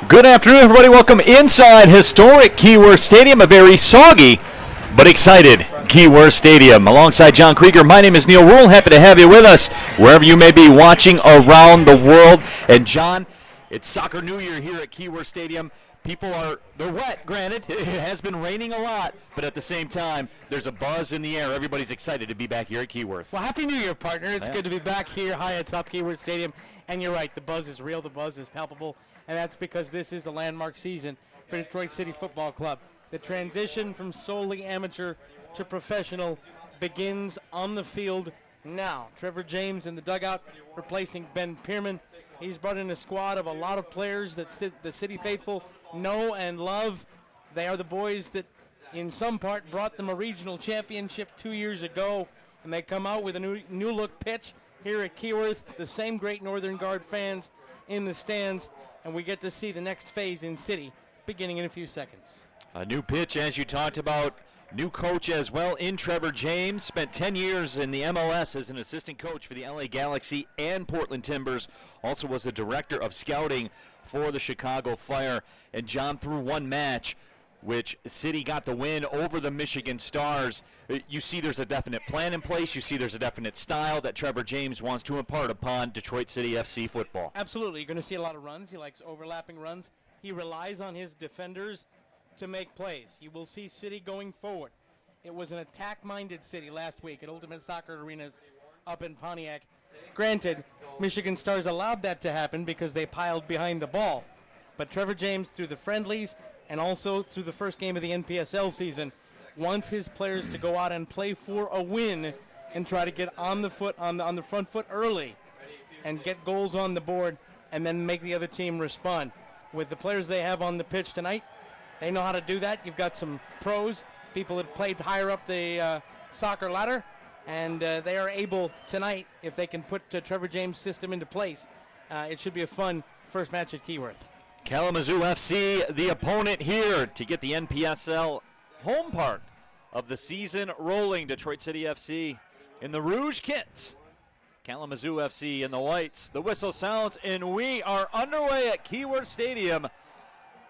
Good afternoon, everybody. Welcome inside historic Keyworth Stadium, a very soggy but excited Keyworth Stadium. Alongside John Krieger, my name is Neil Rule. Happy to have you with us wherever you may be watching around the world. And John, it's Soccer New Year here at Keyworth Stadium. They're wet, granted. It has been raining a lot, but at the same time, there's a buzz in the air. Everybody's excited to be back here at Keyworth. Well, Happy New Year, partner. It's good to be back here high atop Keyworth Stadium. And you're right, the buzz is real, the buzz is palpable, and that's because this is a landmark season for Detroit City Football Club. The transition from solely amateur to professional begins on the field now. Trevor James in the dugout replacing Ben Pierman. He's brought in a squad of a lot of players that the City faithful know and love. They are the boys that, in some part, brought them a regional championship 2 years ago, and they come out with a new look pitch here at Keyworth. The same great Northern Guard fans in the stands, and we get to see the next phase in City beginning in a few seconds. A new pitch, as you talked about. New coach as well in Trevor James. Spent 10 years in the MLS as an assistant coach for the LA Galaxy and Portland Timbers. Also was the director of scouting for the Chicago Fire. And John, through one match, which City got the win over the Michigan Stars, you see there's a definite plan in place. You see there's a definite style that Trevor James wants to impart upon Detroit City FC football. Absolutely. You're going to see a lot of runs. He likes overlapping runs. He relies on his defenders to make plays. You will see City going forward. It was an attack-minded City last week at Ultimate Soccer Arenas up in Pontiac. Granted, Michigan Stars allowed that to happen because they piled behind the ball. But Trevor James, through the friendlies and also through the first game of the NPSL season, wants his players to go out and play for a win and try to get on the front foot early and get goals on the board and then make the other team respond. With the players they have on the pitch tonight, they know how to do that. You've got some pros, people that played higher up the soccer ladder, and they are able tonight, if they can put Trevor James' system into place, it should be a fun first match at Keyworth. Kalamazoo FC, the opponent here to get the NPSL home part of the season rolling. Detroit City FC in the Rouge kits. Kalamazoo FC in the whites. The whistle sounds, and we are underway at Keyworth Stadium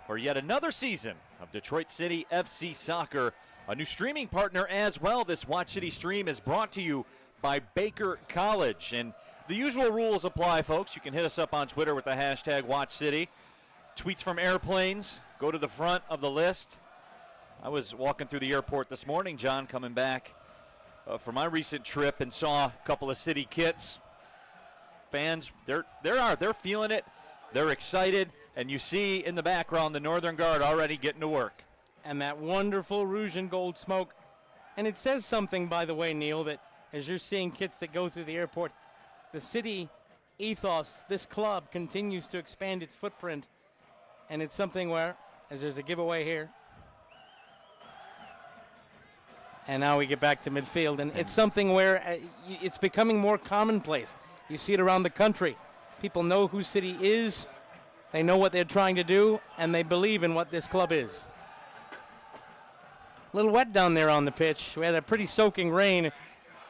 for yet another season of Detroit City FC Soccer. A new streaming partner as well. This Watch City stream is brought to you by Baker College. And the usual rules apply, folks. You can hit us up on Twitter with the hashtag WatchCity. Tweets from airplanes go to the front of the list. I was walking through the airport this morning, John, coming back for my recent trip, and saw a couple of City kits. Fans, they're feeling it. They're excited. And you see in the background the Northern Guard already getting to work. And that wonderful rouge and gold smoke. And it says something, by the way, Neil, that as you're seeing kits that go through the airport, the City ethos, this club continues to expand its footprint. And it's something where, as there's a giveaway here, and now we get back to midfield, and it's something where it's becoming more commonplace. You see it around the country. People know who City is. They know what they're trying to do, and they believe in what this club is. A little wet down there on the pitch. We had a pretty soaking rain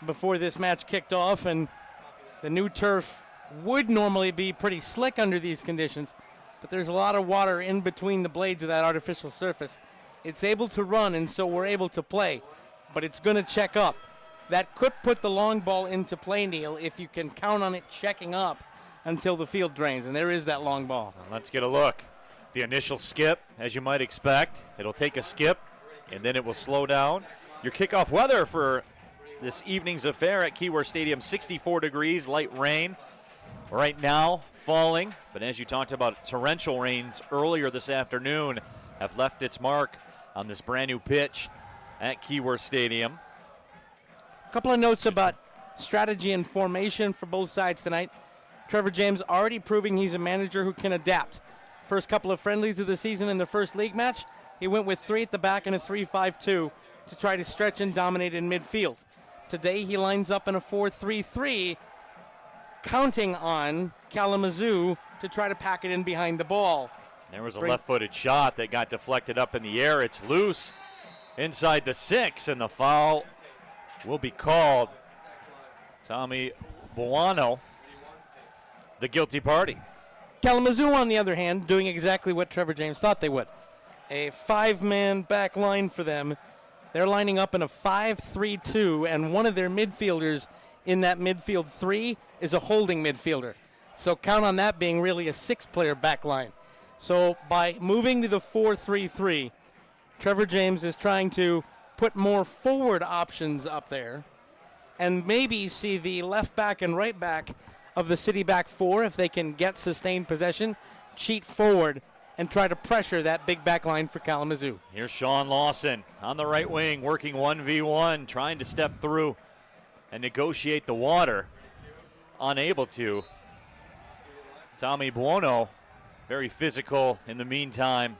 before this match kicked off, and the new turf would normally be pretty slick under these conditions, but there's a lot of water in between the blades of that artificial surface. It's able to run, and so we're able to play, but it's going to check up. That could put the long ball into play, Neil, if you can count on it checking up until the field drains, and there is that long ball. Let's get a look. The initial skip, as you might expect. It'll take a skip, and then it will slow down. Your kickoff weather for this evening's affair at Keyworth Stadium, 64 degrees, light rain. Right now, falling, but as you talked about, torrential rains earlier this afternoon have left its mark on this brand new pitch at Keyworth Stadium. A couple of notes about strategy and formation for both sides tonight. Trevor James already proving he's a manager who can adapt. First couple of friendlies of the season in the first league match, he went with 3 at the back and a 3-5-2 to try to stretch and dominate in midfield. Today he lines up in a 4-3-3, counting on Kalamazoo to try to pack it in behind the ball. There was a left-footed shot that got deflected up in the air. It's loose inside the 6, and the foul will be called. Tommy Buono, the guilty party. Kalamazoo, on the other hand, doing exactly what Trevor James thought they would. A 5-man back line for them. They're lining up in a 5-3-2, and one of their midfielders in that midfield three is a holding midfielder. So count on that being really a 6-player back line. So by moving to the 4-3-3, Trevor James is trying to put more forward options up there and maybe see the left back and right back of the City back four, if they can get sustained possession, cheat forward and try to pressure that big back line for Kalamazoo. Here's Sean Lawson on the right wing, working 1v1, trying to step through and negotiate the water. Unable to. Tommy Buono, very physical in the meantime.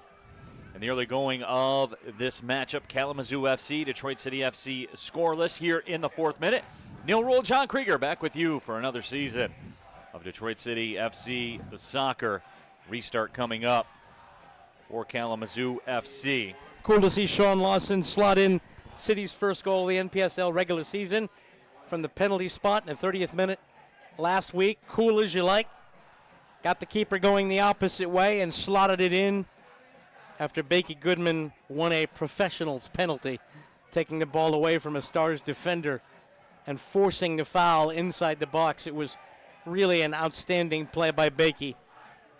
In the early going of this matchup, Kalamazoo FC, Detroit City FC scoreless here in the 4th minute. Neil Rule, John Krieger back with you for another season of Detroit City FC the soccer. Restart coming up for Kalamazoo FC. Cool to see Sean Lawson slot in City's first goal of the NPSL regular season from the penalty spot in the 30th minute last week. Cool as you like. Got the keeper going the opposite way and slotted it in after Bakey Goodman won a professional's penalty, taking the ball away from a Stars defender and forcing the foul inside the box. It was really an outstanding play by Bakey.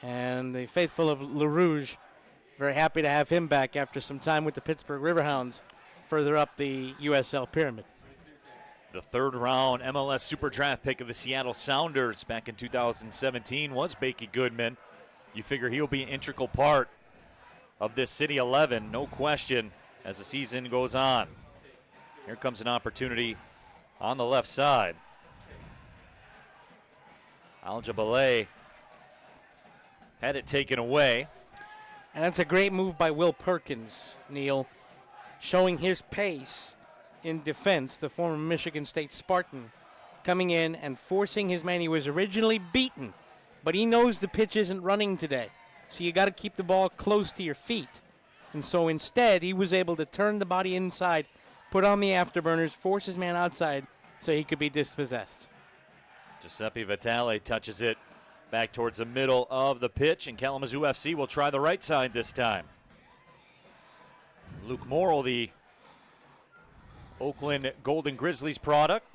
And the faithful of Le Rouge, very happy to have him back after some time with the Pittsburgh Riverhounds further up the USL pyramid. The 3rd round MLS Super Draft pick of the Seattle Sounders back in 2017 was Bakey Goodman. You figure he'll be an integral part of this City 11, no question, as the season goes on. Here comes an opportunity on the left side. Al-Jabaleh had it taken away. And that's a great move by Will Perkins, Neil, showing his pace in defense, the former Michigan State Spartan, coming in and forcing his man. He was originally beaten, but he knows the pitch isn't running today. So you got to keep the ball close to your feet. And so instead, he was able to turn the body inside, put on the afterburners, force his man outside so he could be dispossessed. Giuseppe Vitale touches it back towards the middle of the pitch, and Kalamazoo FC will try the right side this time. Luke Morrill, the Oakland Golden Grizzlies product.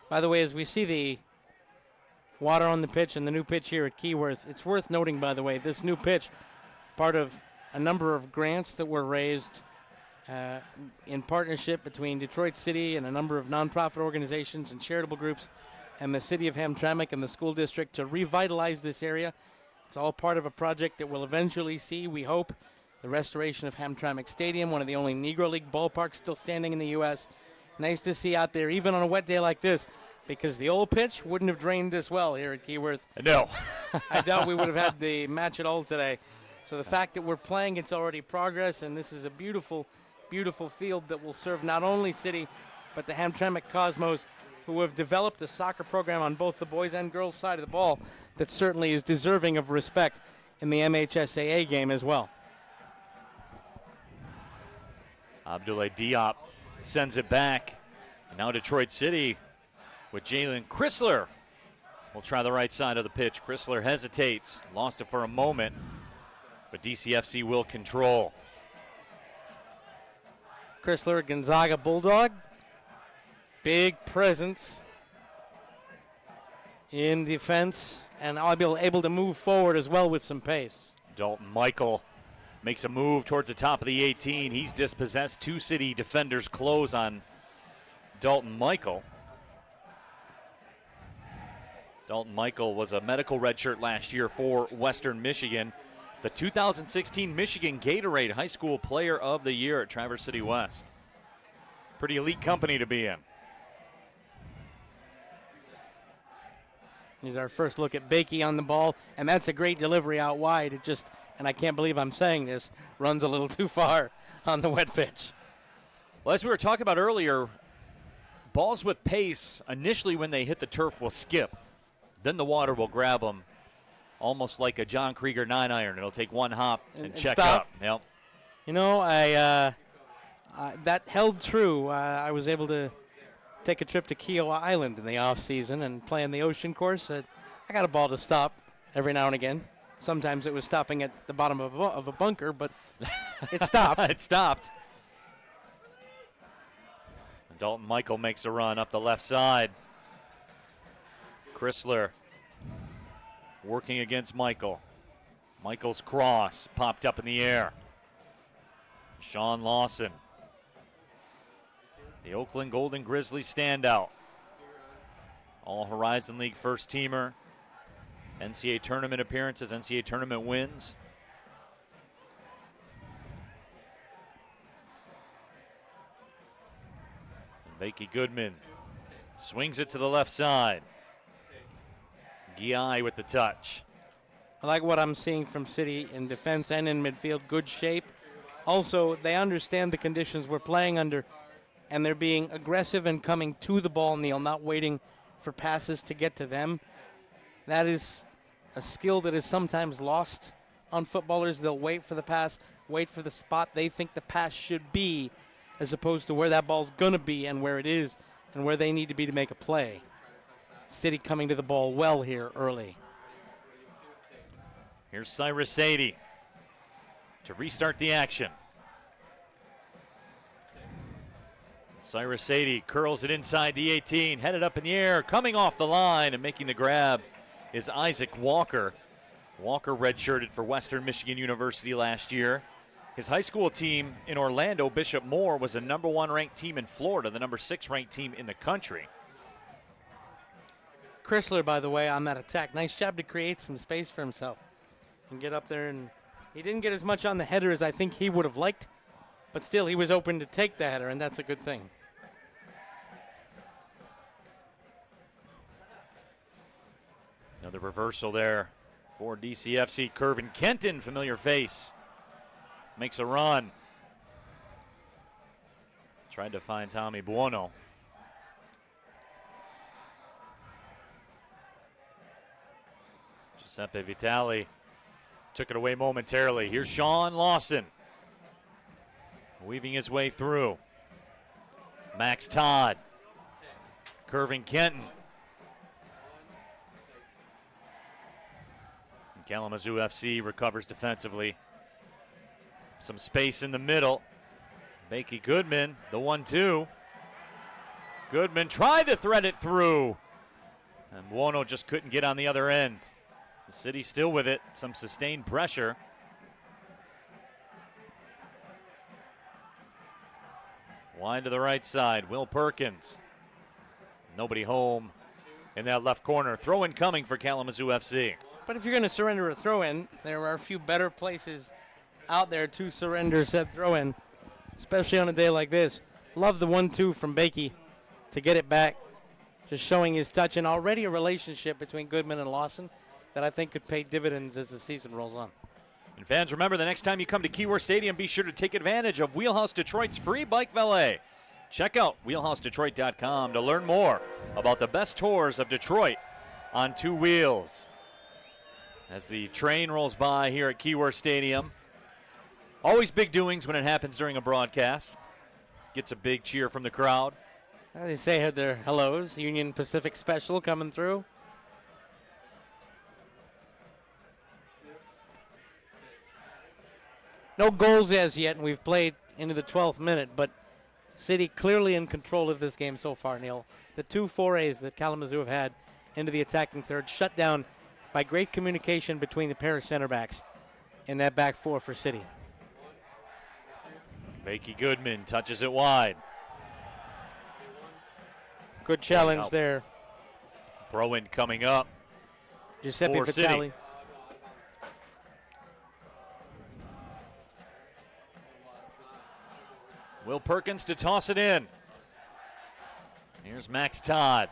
By the way, as we see the water on the pitch and the new pitch here at Keyworth, it's worth noting, by the way, this new pitch, part of a number of grants that were raised in partnership between Detroit City and a number of nonprofit organizations and charitable groups and the city of Hamtramck and the school district to revitalize this area. It's all part of a project that will eventually see, we hope, the restoration of Hamtramck Stadium, one of the only Negro League ballparks still standing in the U.S. Nice to see out there, even on a wet day like this, because the old pitch wouldn't have drained this well here at Keyworth. No. I doubt we would have had the match at all today. So the fact that we're playing, it's already progress, and this is a beautiful, beautiful field that will serve not only City, but the Hamtramck Cosmos, who have developed a soccer program on both the boys and girls side of the ball that certainly is deserving of respect in the MHSAA game as well. Abdoulaye Diop sends it back. Now Detroit City with Jalen Chrysler will try the right side of the pitch. Chrysler hesitates, lost it for a moment, but DCFC will control. Chrysler, Gonzaga Bulldog, big presence in defense, and I'll be able to move forward as well with some pace. Dalton Michael makes a move towards the top of the 18. He's dispossessed. 2 City defenders close on Dalton Michael. Dalton Michael was a medical redshirt last year for Western Michigan. The 2016 Michigan Gatorade High School Player of the Year at Traverse City West. Pretty elite company to be in. Here's our first look at Bakey on the ball, and that's a great delivery out wide. It just, and I can't believe I'm saying this, runs a little too far on the wet pitch. Well, as we were talking about earlier, balls with pace, initially when they hit the turf, will skip. Then the water will grab them almost like a John Krieger 9-iron. It'll take one hop and check stop. up. Yep. You know, that held true. I was able to take a trip to Kiowa Island in the off season and play in the ocean course. I got a ball to stop every now and again. Sometimes it was stopping at the bottom of a bunker, but it stopped. It stopped. Dalton Michael makes a run up the left side. Chrysler working against Michael. Michael's cross popped up in the air. Sean Lawson, the Oakland Golden Grizzlies standout. All Horizon League first teamer. NCAA tournament appearances, NCAA tournament wins. And Bakey Goodman swings it to the left side. Guy with the touch. I like what I'm seeing from City in defense and in midfield. Good shape. Also, they understand the conditions we're playing under, and they're being aggressive and coming to the ball, Neil, not waiting for passes to get to them. That is a skill that is sometimes lost on footballers. They'll wait for the pass, wait for the spot they think the pass should be, as opposed to where that ball's going to be and where it is and where they need to be to make a play. City coming to the ball well here early. Here's Cyrus Sadie to restart the action. Cyrus Sadie curls it inside the 18, headed up in the air, coming off the line and making the grab is Isaac Walker. Walker redshirted for Western Michigan University last year. His high school team in Orlando, Bishop Moore, was the number 1 ranked team in Florida, the number 6 ranked team in the country. Chrysler, by the way, on that attack. Nice job to create some space for himself and get up there. And he didn't get as much on the header as I think he would have liked, but still he was open to take the header, and that's a good thing. Another reversal there for DCFC. Kervin Kenton, familiar face, makes a run. Tried to find Tommy Buono. Giuseppe Vitali took it away momentarily. Here's Sean Lawson weaving his way through. Max Todd. Kervin Kenton. Kalamazoo FC recovers defensively. Some space in the middle. Bakey Goodman, the 1-2. Goodman tried to thread it through, and Buono just couldn't get on the other end. The City still with it, some sustained pressure. Wide to the right side, Will Perkins. Nobody home in that left corner. Throw-in coming for Kalamazoo FC. But if you're going to surrender a throw-in, there are a few better places out there to surrender said throw-in, especially on a day like this. Love the 1-2 from Bakey to get it back, just showing his touch and already a relationship between Goodman and Lawson that I think could pay dividends as the season rolls on. And fans, remember, the next time you come to Keyworth Stadium, be sure to take advantage of Wheelhouse Detroit's free bike valet. Check out wheelhousedetroit.com to learn more about the best tours of Detroit on 2 wheels. As the train rolls by here at Keyworth Stadium. Always big doings when it happens during a broadcast. Gets a big cheer from the crowd. They say their hellos. Union Pacific Special coming through. No goals as yet, and we've played into the 12th minute, but City clearly in control of this game so far, Neil. The 2 forays that Kalamazoo have had into the attacking third shut down by great communication between the pair of center backs in that back 4 for City. Bakey Goodman touches it wide. Good challenge there. Throw-in coming up. Giuseppe for City. Vitali. Will Perkins to toss it in. Here's Max Todd.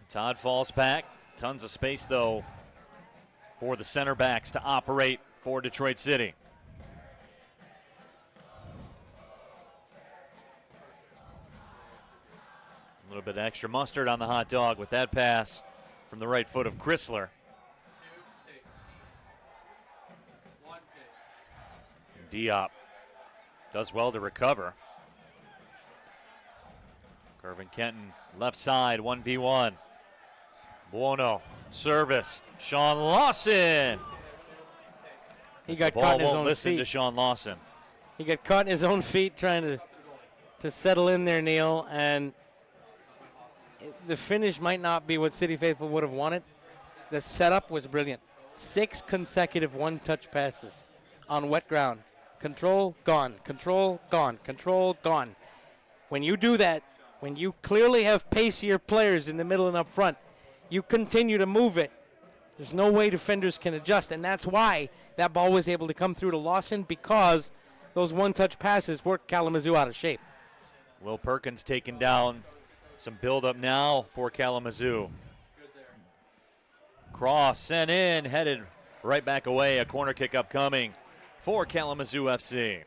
Todd falls back. Tons of space, though, for the center backs to operate for Detroit City. A little bit of extra mustard on the hot dog with that pass from the right foot of Chrysler. Diop does well to recover. Kervin Kenton, left side, 1v1. Buono, service, Sean Lawson. He got the caught ball in his won't own listen feet. to Sean Lawson. He got caught in his own feet trying to settle in there, Neil, and the finish might not be what City Faithful would have wanted. The setup was brilliant. 6 consecutive one-touch passes on wet ground. Control, gone. Control, gone. Control, gone. When you do that, when you clearly have pacier players in the middle and up front, you continue to move it. There's no way defenders can adjust, and that's why that ball was able to come through to Lawson, because those one-touch passes worked Kalamazoo out of shape. Will Perkins taking down. Some build-up now for Kalamazoo. Cross sent in, headed right back away. A corner kick upcoming for Kalamazoo FC.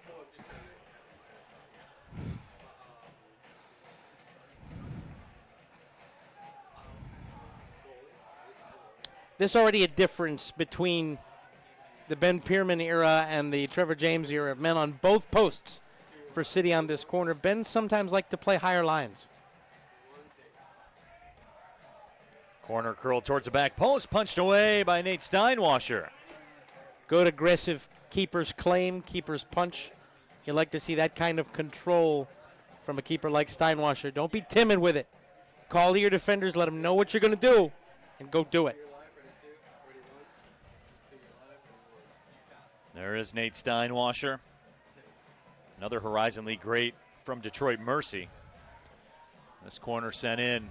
There's already a difference between the Ben Pierman era and the Trevor James era of men on both posts for City on this corner. Ben sometimes like to play higher lines. Corner curled towards the back post, punched away by Nate Steinwasser. Good aggressive keeper's claim, keeper's punch. You like to see that kind of control from a keeper like Steinwasser. Don't be timid with it. Call to your defenders, let them know what you're going to do, and go do it. There is Nate Steinwasser. Another Horizon League great from Detroit Mercy. This corner sent in.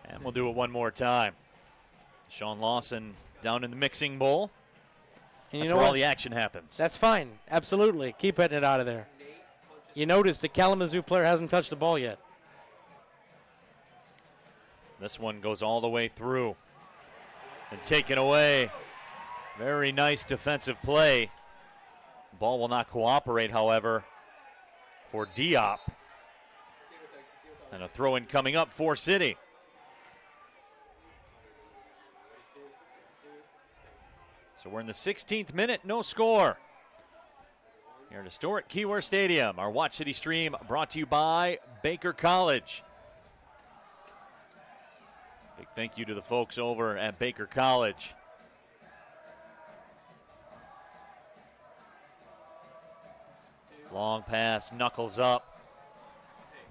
And we'll do it one more time. Sean Lawson down in the mixing bowl. And That's where all the action happens. That's fine. Absolutely. Keep hitting it out of there. You notice the Kalamazoo player hasn't touched the ball yet. This one goes all the way through and taken away. Very nice defensive play. Ball will not cooperate, however, for Diop. And a throw-in coming up for City. So we're in the 16th minute, no score. Here at historic Keyware Stadium, our Watch City stream brought to you by Baker College. Big thank you to the folks over at Baker College. Long pass, knuckles up.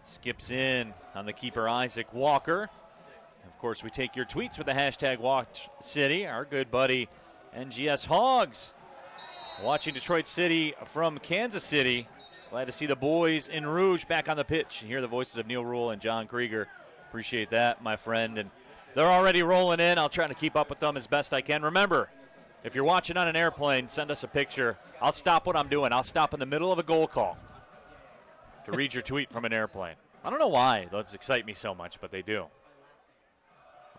Skips in on the keeper, Isaac Walker. Of course, we take your tweets with the hashtag WatchCity. Our good buddy, NGS Hogs, watching Detroit City from Kansas City. Glad to see the boys in Rouge back on the pitch and hear the voices of Neil Rule and John Krieger. Appreciate that, my friend. And they're already rolling in. I'll try to keep up with them as best I can. Remember, if you're watching on an airplane, send us a picture. I'll stop what I'm doing. I'll stop in the middle of a goal call to read your tweet from an airplane. I don't know why those excite me so much, but they do.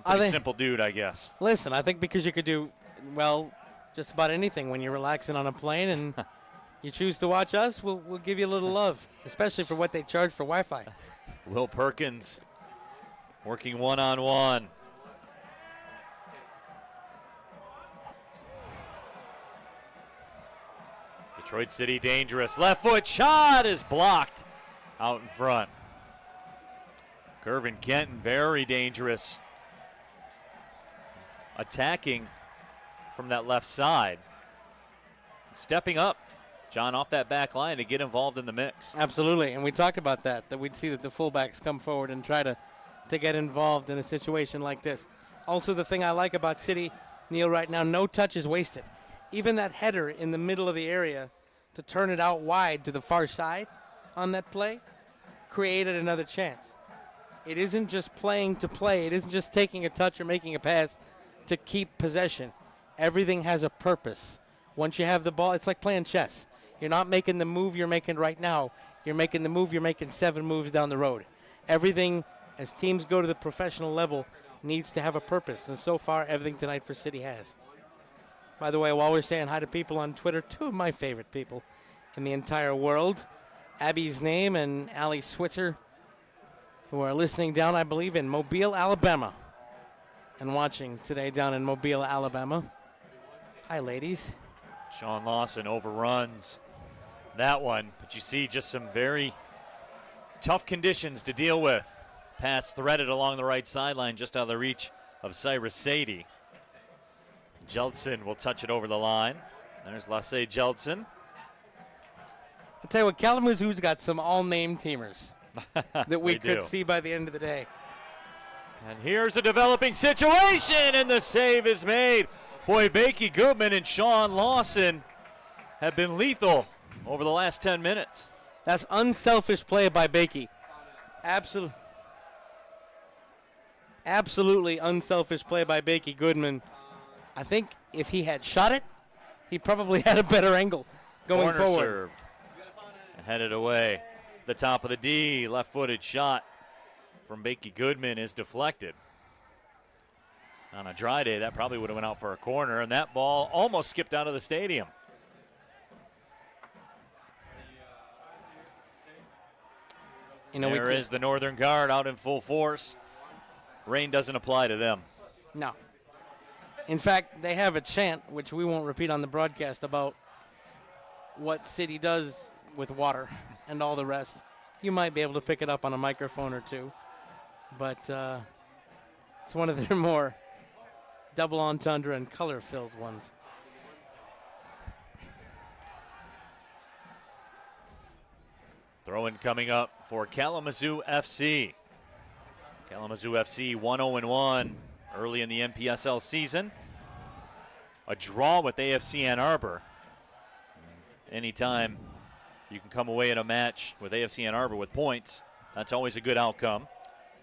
I'm a pretty simple dude, I guess. Listen, I think because you could do, well, just about anything when you're relaxing on a plane and you choose to watch us, we'll give you a little love, especially for what they charge for Wi-Fi. Will Perkins working one-on-one. Detroit City dangerous. Left foot shot is blocked out in front. Kervin Kenton very dangerous. Attacking from that left side. Stepping up, John, off that back line to get involved in the mix. Absolutely, and we talked about that we'd see that the fullbacks come forward and try to get involved in a situation like this. Also, the thing I like about City, Neil, right now, no touch is wasted. Even that header in the middle of the area to turn it out wide to the far side on that play created another chance. It isn't just playing to play. It isn't just taking a touch or making a pass to keep possession. Everything has a purpose. Once you have the ball, it's like playing chess. You're not making the move you're making right now. You're making the move you're making 7 moves down the road. Everything, as teams go to the professional level, needs to have a purpose. And so far, everything tonight for City has. By the way, while we're saying hi to people on Twitter, 2 of my favorite people in the entire world, Abby's Name and Allie Switzer, who are listening down, I believe, in Mobile, Alabama. and watching today down in Mobile, Alabama. Hi, ladies. Sean Lawson overruns that one, but you see just some very tough conditions to deal with. Pass threaded along the right sideline, just out of the reach of Cyrus Sadie. Jeltsin will touch it over the line. There's Lasse Jeltsin. I'll tell you what, Kalamazoo's got some all-name teamers that we could see by the end of the day. And here's a developing situation, and the save is made. Boy, Bakey Goodman and Sean Lawson have been lethal over the last 10 minutes. That's unselfish play by Bakey. Absolutely unselfish play by Bakey Goodman. I think if he had shot it, he probably had a better angle going Corner forward. Served. Headed away. The top of the D, left-footed shot from Bakey Goodman is deflected. On a dry day, that probably would have went out for a corner, and that ball almost skipped out of the stadium. There is the Northern Guard out in full force. Rain doesn't apply to them. No. In fact, they have a chant, which we won't repeat on the broadcast, about what City does with water and all the rest. You might be able to pick it up on a microphone or two, but it's one of their more double entendre and color-filled ones. Throw-in coming up for Kalamazoo FC. Kalamazoo FC 1-0-1 early in the NPSL season. A draw with AFC Ann Arbor. Anytime you can come away in a match with AFC Ann Arbor with points, that's always a good outcome.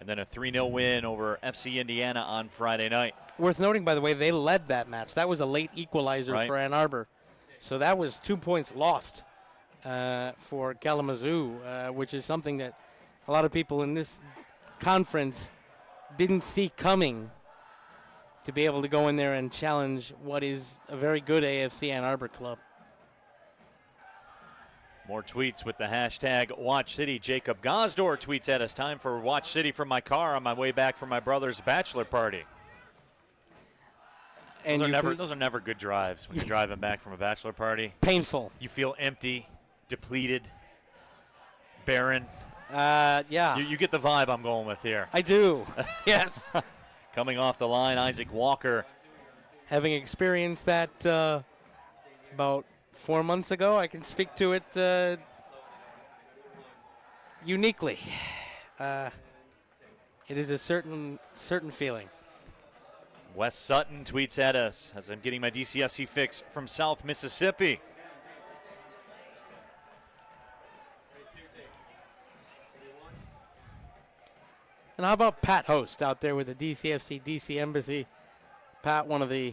And then a 3-0 win over FC Indiana on Friday night. Worth noting, by the way, they led that match. That was a late equalizer for Ann Arbor. So that was 2 points lost for Kalamazoo, which is something that a lot of people in this conference didn't see coming, to be able to go in there and challenge what is a very good AFC Ann Arbor club. More tweets with the hashtag WatchCity. Jacob Gosdor tweets at us, time for Watch City from my car on my way back from my brother's bachelor party. And those are never good drives when you're driving back from a bachelor party. Painful. You feel empty, depleted, barren. Yeah. You get the vibe I'm going with here. I do. Yes. Coming off the line, Isaac Walker. Having experienced that about 4 months ago, I can speak to it uniquely. It is a certain feeling. Wes Sutton tweets at us as I'm getting my DCFC fix from South Mississippi. And how about Pat Host out there with the DCFC DC Embassy? Pat, one of the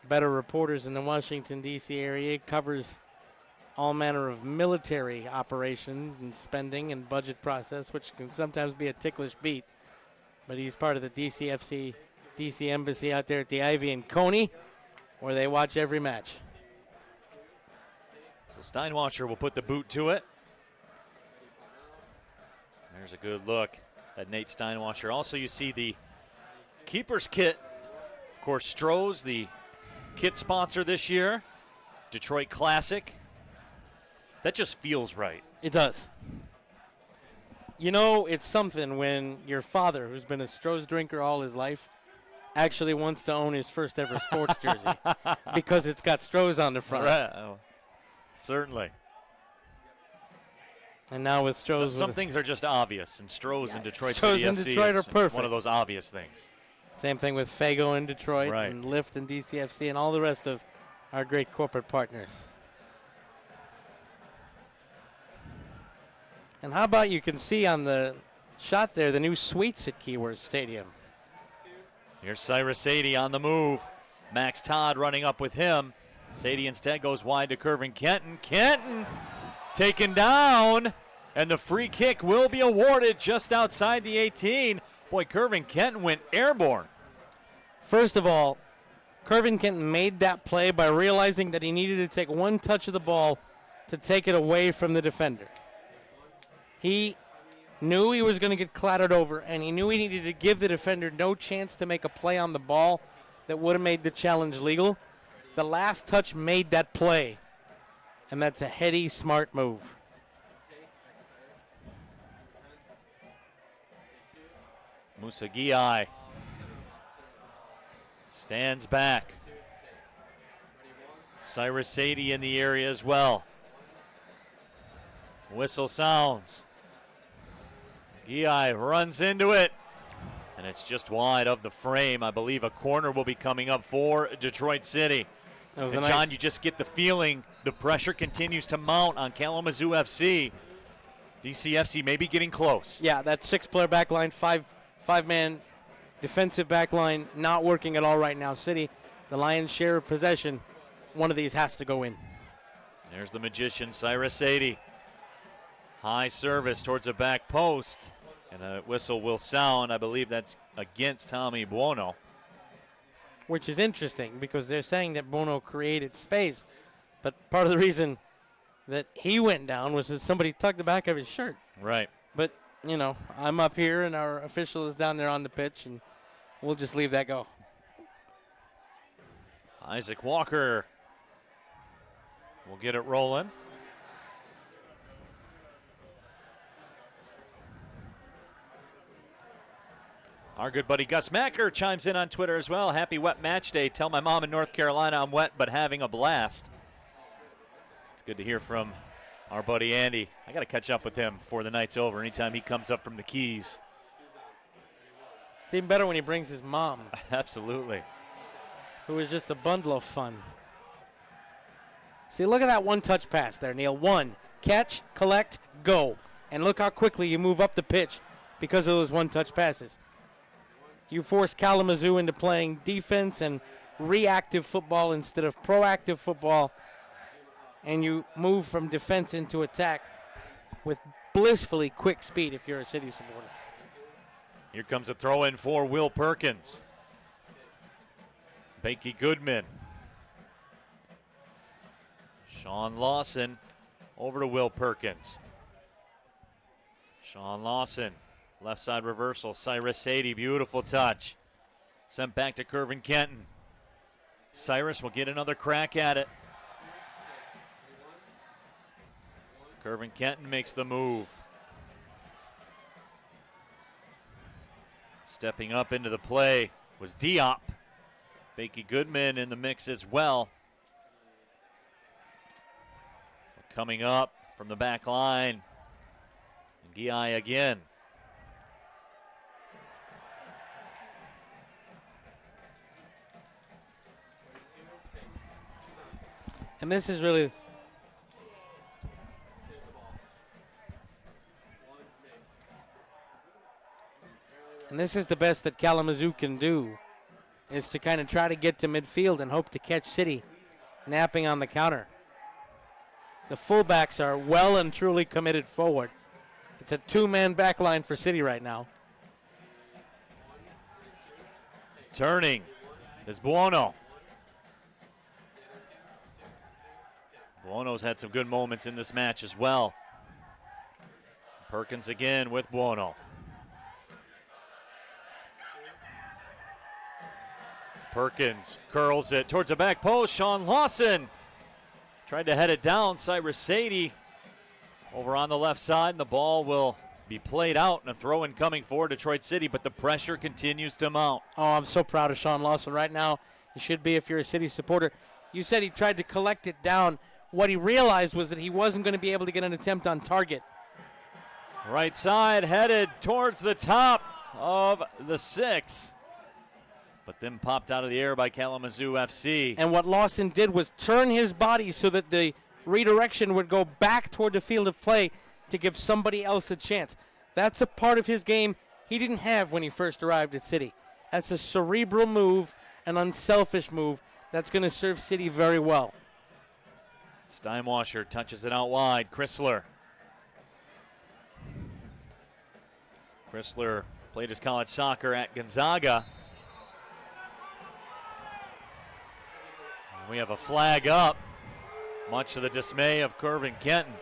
better reporters in the Washington, D.C. area, covers all manner of military operations and spending and budget process, which can sometimes be a ticklish beat. But he's part of the DCFC DC Embassy out there at the Ivy in Coney, where they watch every match. So Steinwasser will put the boot to it. There's a good look at Nate Steinwasser. Also, you see the keeper's kit. Of course, Stroh's the kit sponsor this year. Detroit Classic. That just feels right. It does. You know, it's something when your father, who's been a Stroh's drinker all his life, actually wants to own his first ever sports jersey because it's got Stroh's on the front. Right. Oh, certainly. And now with Stroh's. Some things are just obvious, and Stroh's in Detroit Stroh's City in FC Detroit is are perfect. one of those obvious things. Same thing with Fago in Detroit, Right. and Lyft and DCFC and all the rest of our great corporate partners. And how about you can see on the shot there the new suites at Keyworth Stadium. Here's Cyrus Sadie on the move. Max Todd running up with him. Sadie instead goes wide to Kervin Kenton. Kenton taken down, and the free kick will be awarded just outside the 18. Boy, Kervin Kenton went airborne. First of all, Kervin Kenton made that play by realizing that he needed to take one touch of the ball to take it away from the defender. He knew he was going to get clattered over, and he knew he needed to give the defender no chance to make a play on the ball that would have made the challenge legal. The last touch made that play, and that's a heady, smart move. Musagiai stands back. Cyrus Sadie in the area as well. Whistle sounds. Giai runs into it, and it's just wide of the frame. I believe a corner will be coming up for Detroit City. And John, you just get the feeling the pressure continues to mount on Kalamazoo FC. DCFC may be getting close. Yeah, that 6-player back line, five-man defensive back line not working at all right now. City, the lion's share of possession, one of these has to go in. There's the magician, Cyrus Sadie. High service towards the back post, and a whistle will sound. I believe that's against Tommy Buono. Which is interesting because they're saying that Buono created space, but part of the reason that he went down was that somebody tugged the back of his shirt. Right. But, you know, I'm up here and our official is down there on the pitch, and we'll just leave that go. Isaac Walker will get it rolling. Our good buddy Gus Macker chimes in on Twitter as well. Happy wet match day. Tell my mom in North Carolina I'm wet but having a blast. It's good to hear from our buddy Andy. I got to catch up with him before the night's over anytime he comes up from the Keys. It's even better when he brings his mom. Absolutely. Who is just a bundle of fun. See, look at that one-touch pass there, Neil. One, catch, collect, go. And look how quickly you move up the pitch because of those one-touch passes. You force Kalamazoo into playing defense and reactive football instead of proactive football, and you move from defense into attack with blissfully quick speed if you're a City supporter. Here comes a throw in for Will Perkins. Becky Goodman. Sean Lawson over to Will Perkins. Sean Lawson. Left side reversal, Cyrus Sadie, beautiful touch. Sent back to Kervin Kenton. Cyrus will get another crack at it. Kervin Kenton makes the move. Stepping up into the play was Diop. Becky Goodman in the mix as well. Coming up from the back line. Giai again. And this is really the best that Kalamazoo can do, is to kind of try to get to midfield and hope to catch City napping on the counter. The fullbacks are well and truly committed forward. It's a two-man back line for City right now. Turning is Buono. Buono's had some good moments in this match as well. Perkins again with Buono. Perkins curls it towards the back post. Sean Lawson tried to head it down. Cyrus Sadie over on the left side, and the ball will be played out, and a throw-in coming for Detroit City, but the pressure continues to mount. Oh, I'm so proud of Sean Lawson right now. You should be if you're a City supporter. You said he tried to collect it down. What he realized was that he wasn't going to be able to get an attempt on target. Right side headed towards the top of the 6. But then popped out of the air by Kalamazoo FC. And what Lawson did was turn his body so that the redirection would go back toward the field of play to give somebody else a chance. That's a part of his game he didn't have when he first arrived at City. That's a cerebral move, an unselfish move that's going to serve City very well. Steinwasher touches it out wide. Chrysler. Chrysler played his college soccer at Gonzaga. We have a flag up, much to the dismay of Kervin Kenton.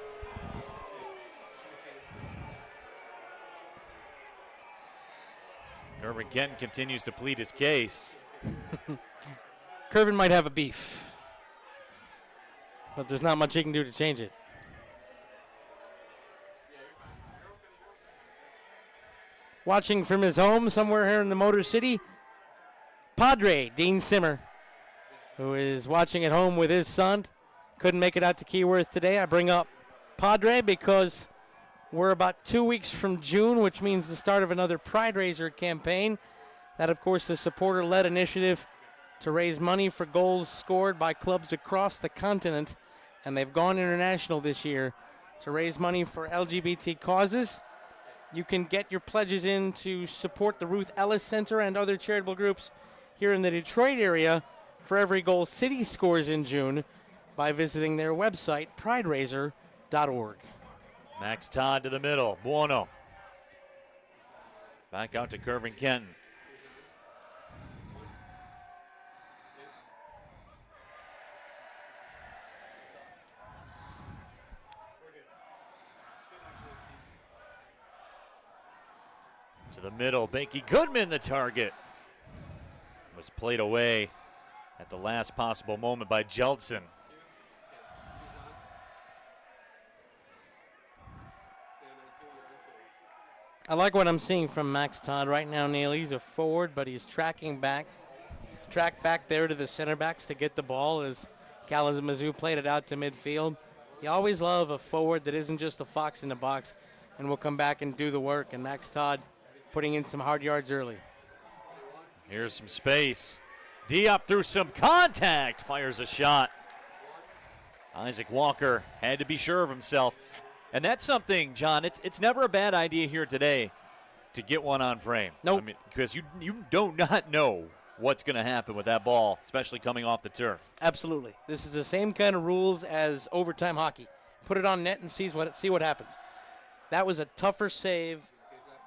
Kervin Kenton continues to plead his case. Kervin might have a beef, but there's not much he can do to change it. Watching from his home somewhere here in the Motor City, Padre Dean Simmer, who is watching at home with his son. Couldn't make it out to Keyworth today. I bring up Padre because we're about 2 weeks from June, which means the start of another Pride Raiser campaign. That, of course, the supporter-led initiative to raise money for goals scored by clubs across the continent. And they've gone international this year to raise money for LGBT causes. You can get your pledges in to support the Ruth Ellis Center and other charitable groups here in the Detroit area for every goal City scores in June by visiting their website, prideraiser.org. Max Todd to the middle. Buono. Back out to Kervin Kenton. To the middle, Banky Goodman, the target. Was played away at the last possible moment by Jeldson. I like what I'm seeing from Max Todd right now, Neil. He's a forward, but he's tracked back there to the center backs to get the ball as Kalamazoo played it out to midfield. You always love a forward that isn't just a fox in the box and will come back and do the work, and Max Todd putting in some hard yards early. Here's some space. Diop through some contact, fires a shot. Isaac Walker had to be sure of himself. And that's something, John, it's never a bad idea here today to get one on frame. Nope. I mean, because you do not know what's going to happen with that ball, especially coming off the turf. Absolutely. This is the same kind of rules as overtime hockey. Put it on net and see what happens. That was a tougher save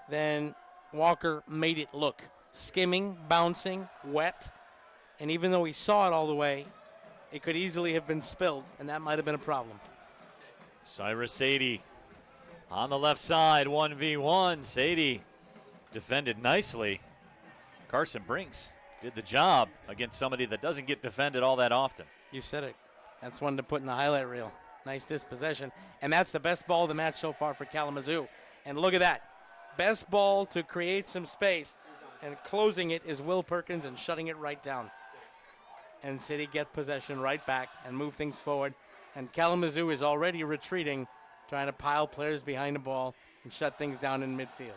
than Walker made it look. Skimming, bouncing, wet. And even though he saw it all the way, it could easily have been spilled, and that might have been a problem. Cyrus Sadie on the left side, 1v1. Sadie defended nicely. Carson Brinks did the job against somebody that doesn't get defended all that often. You said it. That's one to put in the highlight reel. Nice dispossession. And that's the best ball of the match so far for Kalamazoo. And look at that. Best ball to create some space. And closing it is Will Perkins and shutting it right down. And City get possession right back and move things forward. And Kalamazoo is already retreating, trying to pile players behind the ball and shut things down in midfield.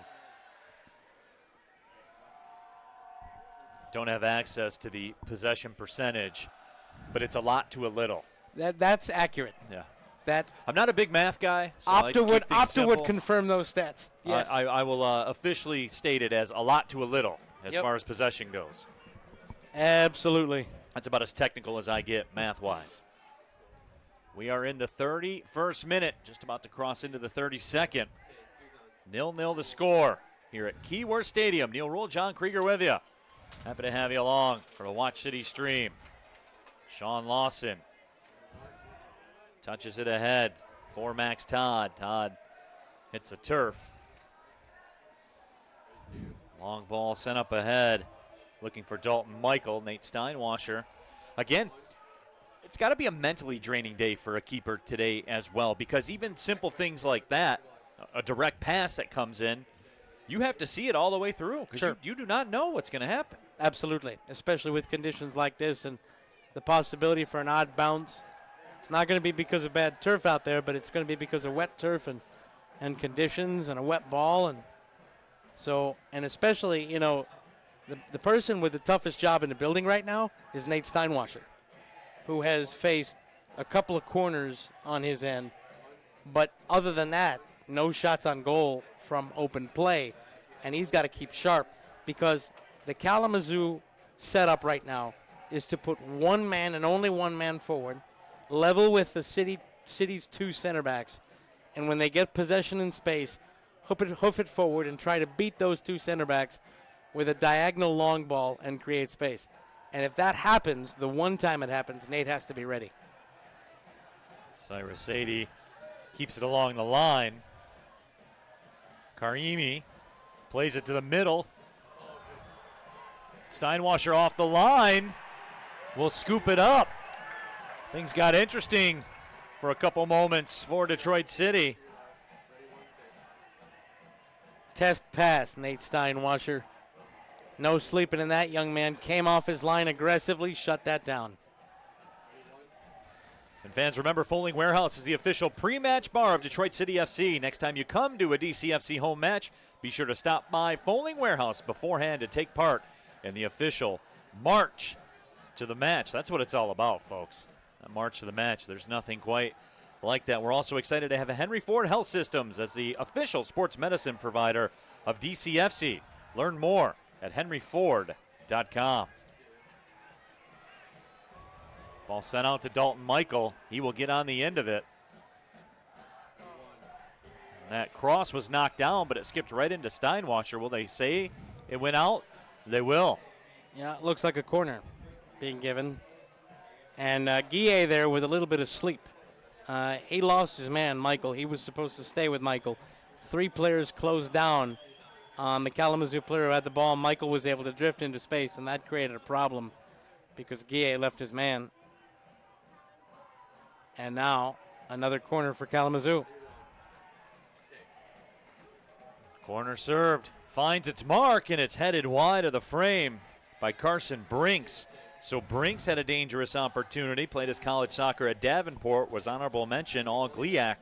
Don't have access to the possession percentage, but it's a lot to a little. That's accurate. Yeah. I'm not a big math guy. So Opta would confirm those stats. Yes. I will officially state it as a lot to a little as far as possession goes. Absolutely. That's about as technical as I get math-wise. We are in the 31st minute, just about to cross into the 32nd. 0-0 the score here at Keyworth Stadium. Neil Rule, John Krieger with you. Happy to have you along for the Watch City stream. Sean Lawson touches it ahead for Max Todd. Todd hits the turf. Long ball sent up ahead. Looking for Dalton Michael. Nate Steinwasher. Again, it's got to be a mentally draining day for a keeper today as well, because even simple things like that, a direct pass that comes in, you have to see it all the way through because you do not know what's going to happen. Absolutely, especially with conditions like this and the possibility for an odd bounce. It's not going to be because of bad turf out there, but it's going to be because of wet turf and conditions and a wet ball. And especially, the person with the toughest job in the building right now is Nate Steinwasher, who has faced a couple of corners on his end. But other than that, no shots on goal from open play. And he's got to keep sharp because the Kalamazoo setup right now is to put one man and only one man forward, level with the city's two center backs. And when they get possession in space, hoof it forward and try to beat those two center backs with a diagonal long ball and create space. And if that happens, the one time it happens, Nate has to be ready. Cyrus Sadie keeps it along the line. Karimi plays it to the middle. Steinwasser off the line. Will scoop it up. Things got interesting for a couple moments for Detroit City. Test pass, Nate Steinwasser. No sleeping in that young man. Came off his line aggressively, shut that down. And fans, remember, Foaling Warehouse is the official pre-match bar of Detroit City FC. Next time you come to a DCFC home match, be sure to stop by Foaling Warehouse beforehand to take part in the official march to the match. That's what it's all about, folks. A march to the match. There's nothing quite like that. We're also excited to have Henry Ford Health Systems as the official sports medicine provider of DCFC. Learn more at henryford.com. Ball sent out to Dalton Michael. He will get on the end of it. And that cross was knocked down, but it skipped right into Steinwasser. Will they say it went out? They will. Yeah, it looks like a corner being given. And Guille there with a little bit of sleep. He lost his man, Michael. He was supposed to stay with Michael. 3 players closed down on the Kalamazoo player who had the ball. Michael was able to drift into space, and that created a problem because Guille left his man. And now another corner for Kalamazoo. Corner served. Finds its mark, and it's headed wide of the frame by Carson Brinks. So Brinks had a dangerous opportunity. Played his college soccer at Davenport. Was honorable mention All-GLIAC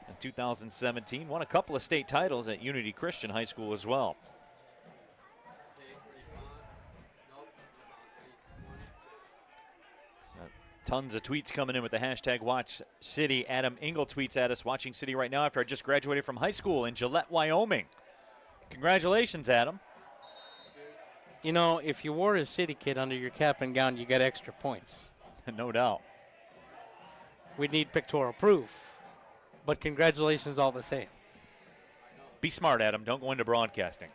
in 2017. Won a couple of state titles at Unity Christian High School as well. Tons of tweets coming in with the hashtag WatchCity. Adam Engel tweets at us, watching City right now after I just graduated from high school in Gillette, Wyoming. Congratulations, Adam. You know, if you wore a City kit under your cap and gown, you get extra points. No doubt. We'd need pictorial proof, but congratulations all the same. Be smart, Adam. Don't go into broadcasting.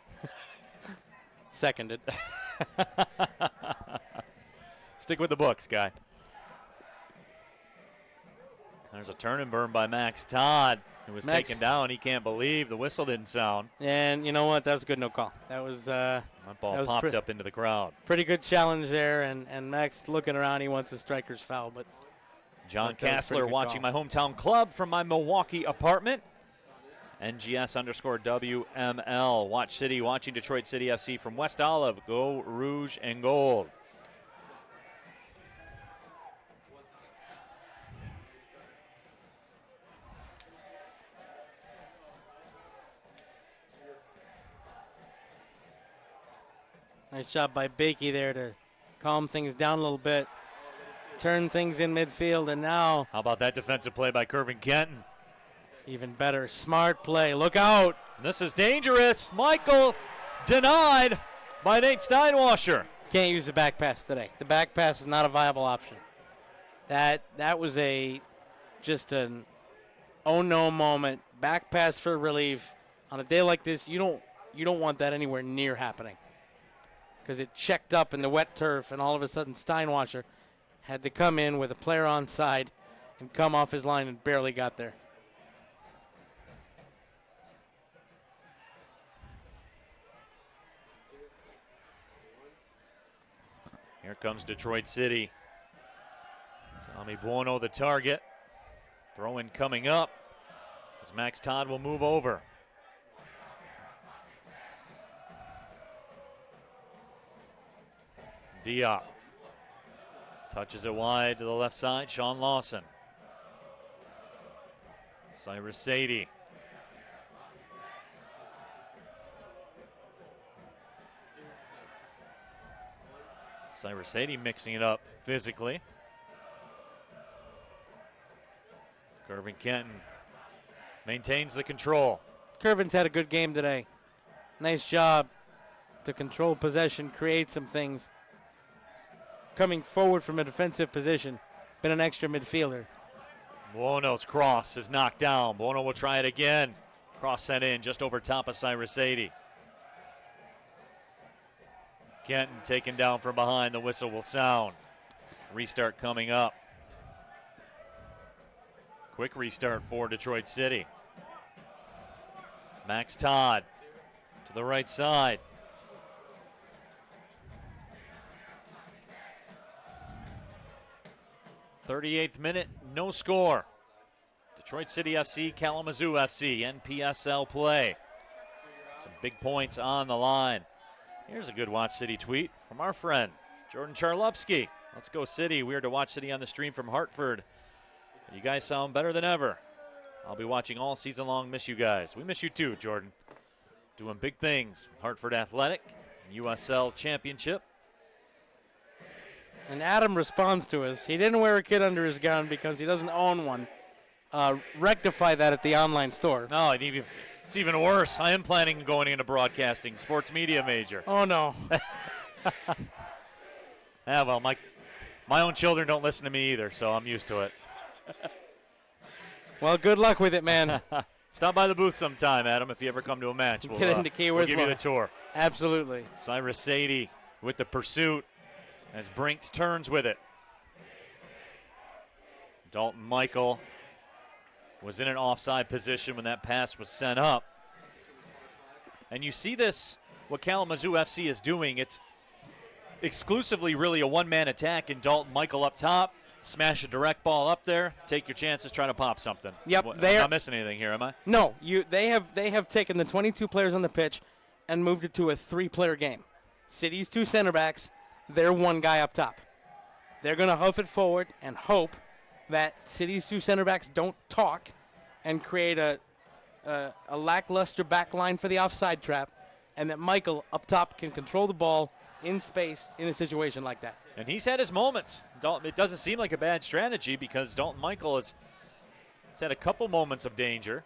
Seconded. Stick with the books, guy. There's a turn and burn by Max Todd, who was taken down. He can't believe the whistle didn't sound. And you know what? That was a good no call. That was that ball popped up into the crowd. Pretty good challenge there, and Max looking around. He wants a striker's foul, but John Kassler watching my hometown club from my Milwaukee apartment. NGS_WML. Watch City, watching Detroit City FC from West Olive. Go Rouge and Gold. Nice job by Bakey there to calm things down a little bit, turn things in midfield, and now. How about that defensive play by Kervin Kenton? Even better, smart play. Look out. This is dangerous. Michael denied by Nate Steinwasser. Can't use the back pass today. The back pass is not a viable option. That was just an oh no moment. Back pass for relief. On a day like this, you don't want that anywhere near happening. Because it checked up in the wet turf, and all of a sudden Steinwasser had to come in with a player on side and come off his line and barely got there. Here comes Detroit City. Tommy Buono the target. Throw-in coming up as Max Todd will move over. Diop touches it wide to the left side. Sean Lawson. Cyrus Sadie. Cyrus Sadie mixing it up physically. Kervin Kenton maintains the control. Kervin's had a good game today. Nice job to control possession, create some things. Coming forward from a defensive position. Been an extra midfielder. Buono's cross is knocked down. Buono will try it again. Cross sent in just over top of Cyrus Sadie. Kenton taken down from behind. The whistle will sound. Restart coming up. Quick restart for Detroit City. Max Todd to the right side. 38th minute, no score. Detroit City FC, Kalamazoo FC, NPSL play. Some big points on the line. Here's a good Watch City tweet from our friend, Jordan Charlupski. Let's go City. We're to Watch City on the stream from Hartford. You guys sound better than ever. I'll be watching all season long. Miss you guys. We miss you too, Jordan. Doing big things. Hartford Athletic, USL Championship. And Adam responds to us. He didn't wear a kit under his gown because he doesn't own one. Rectify that at the online store. No, it's even worse. I am planning on going into broadcasting, sports media major. Oh, no. Yeah, well, my own children don't listen to me either, so I'm used to it. Well, good luck with it, man. Stop by the booth sometime, Adam, if you ever come to a match. We'll, Get into Keyworth. we'll give you the tour. Absolutely. Cyrus Sadie with the pursuit as Brinks turns with it. Dalton Michael was in an offside position when that pass was sent up. And you see this, what Kalamazoo FC is doing. It's exclusively really a one-man attack, and Dalton Michael up top. Smash a direct ball up there. Take your chances, try to pop something. Yep, I'm not missing anything here, am I? No, they have taken the 22 players on the pitch and moved it to a 3-player game. City's 2 center backs, their 1 guy up top. They're going to hoof it forward and hope that City's 2 center backs don't talk and create a lackluster back line for the offside trap, and that Michael up top can control the ball in space in a situation like that. And he's had his moments. It doesn't seem like a bad strategy because Dalton Michael has had a couple moments of danger.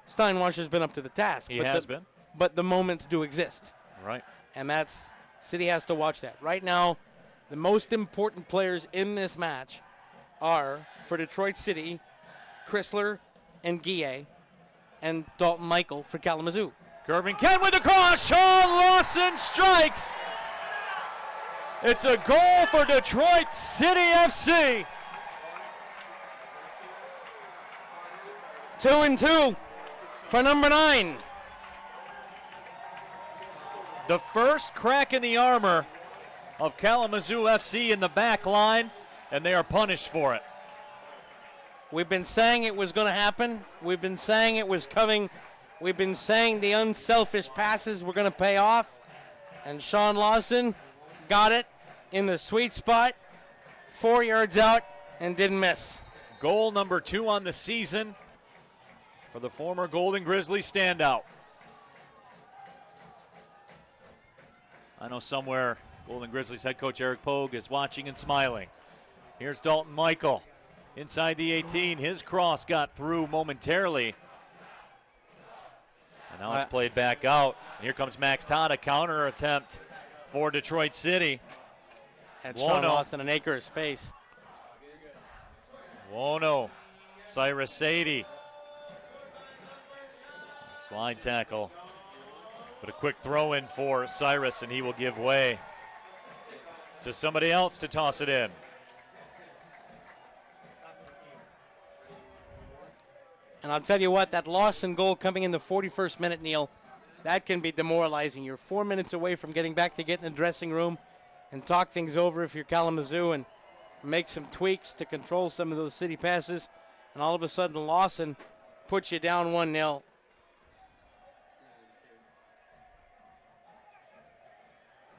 Steinwash has been up to the task. He has been. But the moments do exist. Right. And City has to watch that. Right now, the most important players in this match are, for Detroit City, Chrysler and Guille, and Dalton Michael for Kalamazoo. Gervin Kent with the cross. Sean Lawson strikes. It's a goal for Detroit City FC. 2-2 for number 9. The first crack in the armor of Kalamazoo FC in the back line, and they are punished for it. We've been saying it was going to happen. We've been saying it was coming. We've been saying the unselfish passes were going to pay off. And Sean Lawson got it in the sweet spot, 4 yards out, and didn't miss. Goal number 2 on the season for the former Golden Grizzly standout. I know somewhere Golden Grizzlies head coach Eric Pogue is watching and smiling. Here's Dalton Michael inside the 18. His cross got through momentarily. And now it's played back out. And here comes Max Todd, a counter attempt for Detroit City. And Sean Lawson an acre of space. Wono, Cyrus Sadie. Slide tackle. But a quick throw in for Cyrus, and he will give way to somebody else to toss it in. And I'll tell you what, that Lawson goal coming in the 41st minute, Neil, that can be demoralizing. You're 4 minutes away from getting back to get in the dressing room and talk things over if you're Kalamazoo and make some tweaks to control some of those City passes. And all of a sudden, Lawson puts you down 1-0.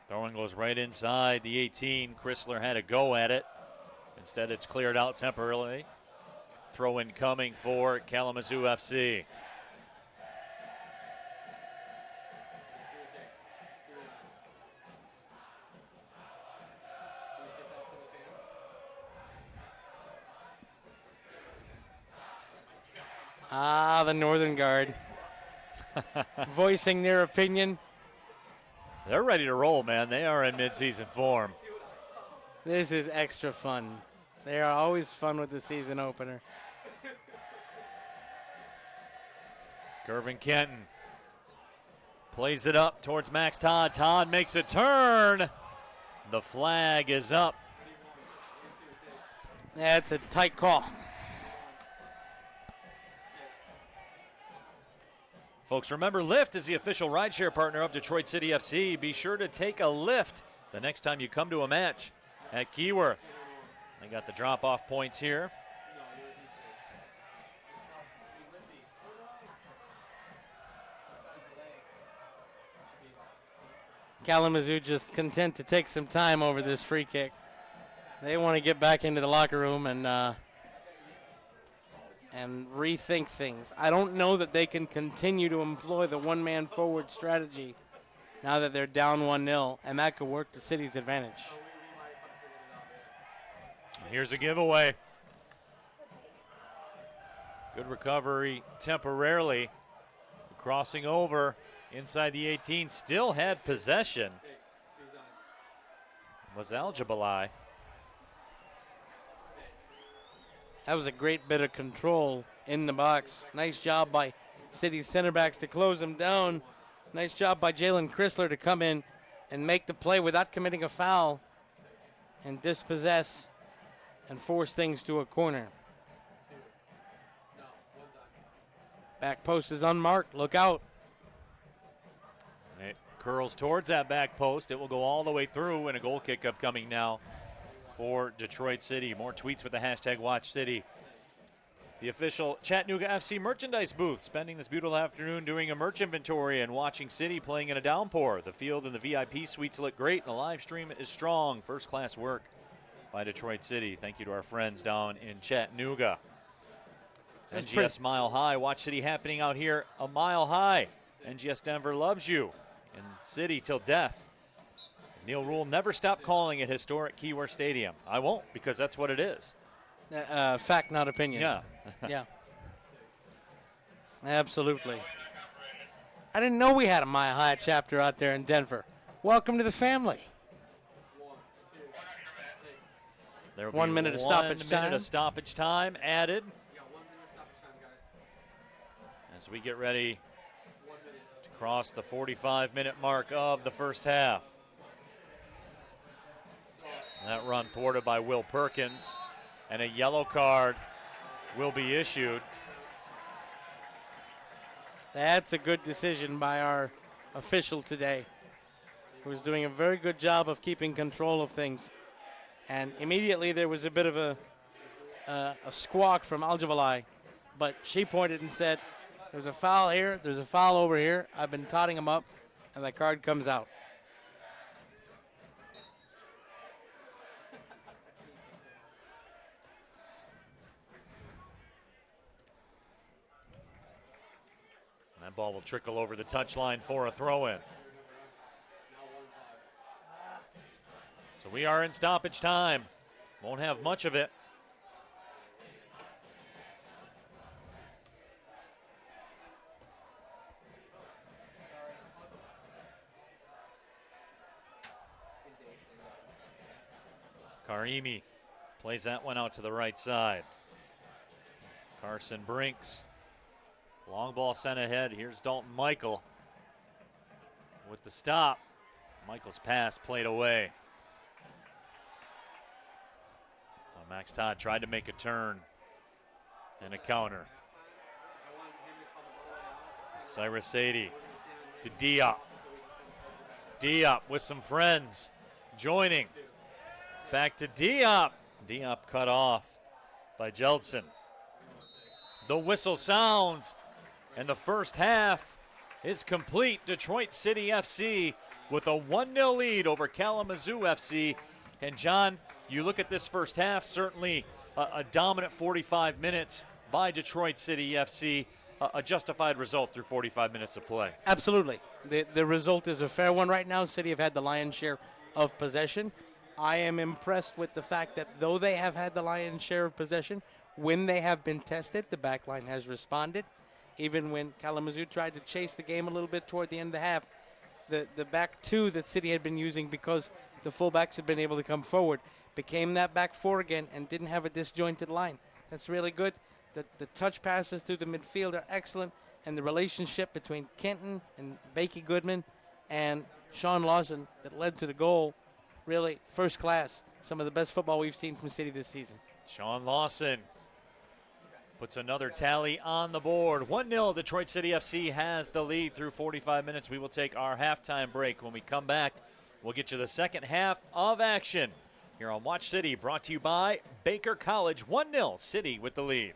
Throwing goes right inside the 18. Chrysler had a go at it. Instead, it's cleared out temporarily. Throw in coming for Kalamazoo FC. The Northern Guard voicing their opinion. They're ready to roll, man. They are in midseason form. This is extra fun. They are always fun with the season opener. Gervin Kenton plays it up towards Max Todd. Todd makes a turn. The flag is up. That's a tight call. Folks, remember, Lyft is the official rideshare partner of Detroit City FC. Be sure to take a Lyft the next time you come to a match at Keyworth. They got the drop-off points here. Kalamazoo just content to take some time over this free kick. They want to get back into the locker room and rethink things. I don't know that they can continue to employ the one-man forward strategy now that they're down 1-0, and that could work to City's advantage. Here's a giveaway. Good recovery temporarily. Crossing over inside the 18, still had possession. Was Al-Jabalai. That was a great bit of control in the box. Nice job by City's center backs to close them down. Nice job by Jalen Chrysler to come in and make the play without committing a foul and dispossess and force things to a corner. Back post is unmarked. Look out. It curls towards that back post. It will go all the way through, and a goal kick upcoming now for Detroit City. More tweets with the hashtag WatchCity. The official Chattanooga FC merchandise booth spending this beautiful afternoon doing a merch inventory and watching City playing in a downpour. The field and the VIP suites look great, and the live stream is strong. First-class work by Detroit City. Thank you to our friends down in Chattanooga. NGS Mile High. Watch City happening out here a mile high. NGS Denver loves you. And City till death. Neil Rule never stopped calling it historic Keyworth Stadium. I won't, because that's what it is. Fact, not opinion. Yeah. Yeah. Absolutely. I didn't know we had a Mile High chapter out there in Denver. Welcome to the family. There will 1 be minute of 1 stoppage minute time. of stoppage time added. As we get ready to cross the 45-minute mark of the first half. That run thwarted by Will Perkins, and a yellow card will be issued. That's a good decision by our official today, who's doing a very good job of keeping control of things. And immediately there was a bit of a squawk from Al-Jabalai, but she pointed and said, there's a foul here, there's a foul over here. I've been totting him up, and that card comes out. That ball will trickle over the touchline for a throw-in. So we are in stoppage time. Won't have much of it. Karimi plays that one out to the right side. Carson Brinks. Long ball sent ahead. Here's Dalton Michael with the stop. Michael's pass played away. Max Todd tried to make a turn and a counter. Cyrus Sadie to Diop. Diop with some friends joining. Back to Diop. Diop cut off by Jeldson. The whistle sounds, and the first half is complete. Detroit City FC with a 1-0 lead over Kalamazoo FC. And John, you look at this first half, certainly a dominant 45 minutes by Detroit City FC, a justified result through 45 minutes of play. Absolutely. The result is a fair one right now. City have had the lion's share of possession. I am impressed with the fact that though they have had the lion's share of possession, when they have been tested, the back line has responded. Even when Kalamazoo tried to chase the game a little bit toward the end of the half, the back two that City had been using because the fullbacks had been able to come forward became that back four again and didn't have a disjointed line. That's really good. The touch passes through the midfield are excellent, and the relationship between Kenton and Bakey Goodman and Sean Lawson that led to the goal, really first class. Some of the best football we've seen from City this season. Sean Lawson puts another tally on the board. 1-0, Detroit City FC has the lead through 45 minutes. We will take our halftime break. When we come back, we'll get you the second half of action here on Watch City, brought to you by Baker College. 1-0, City with the lead.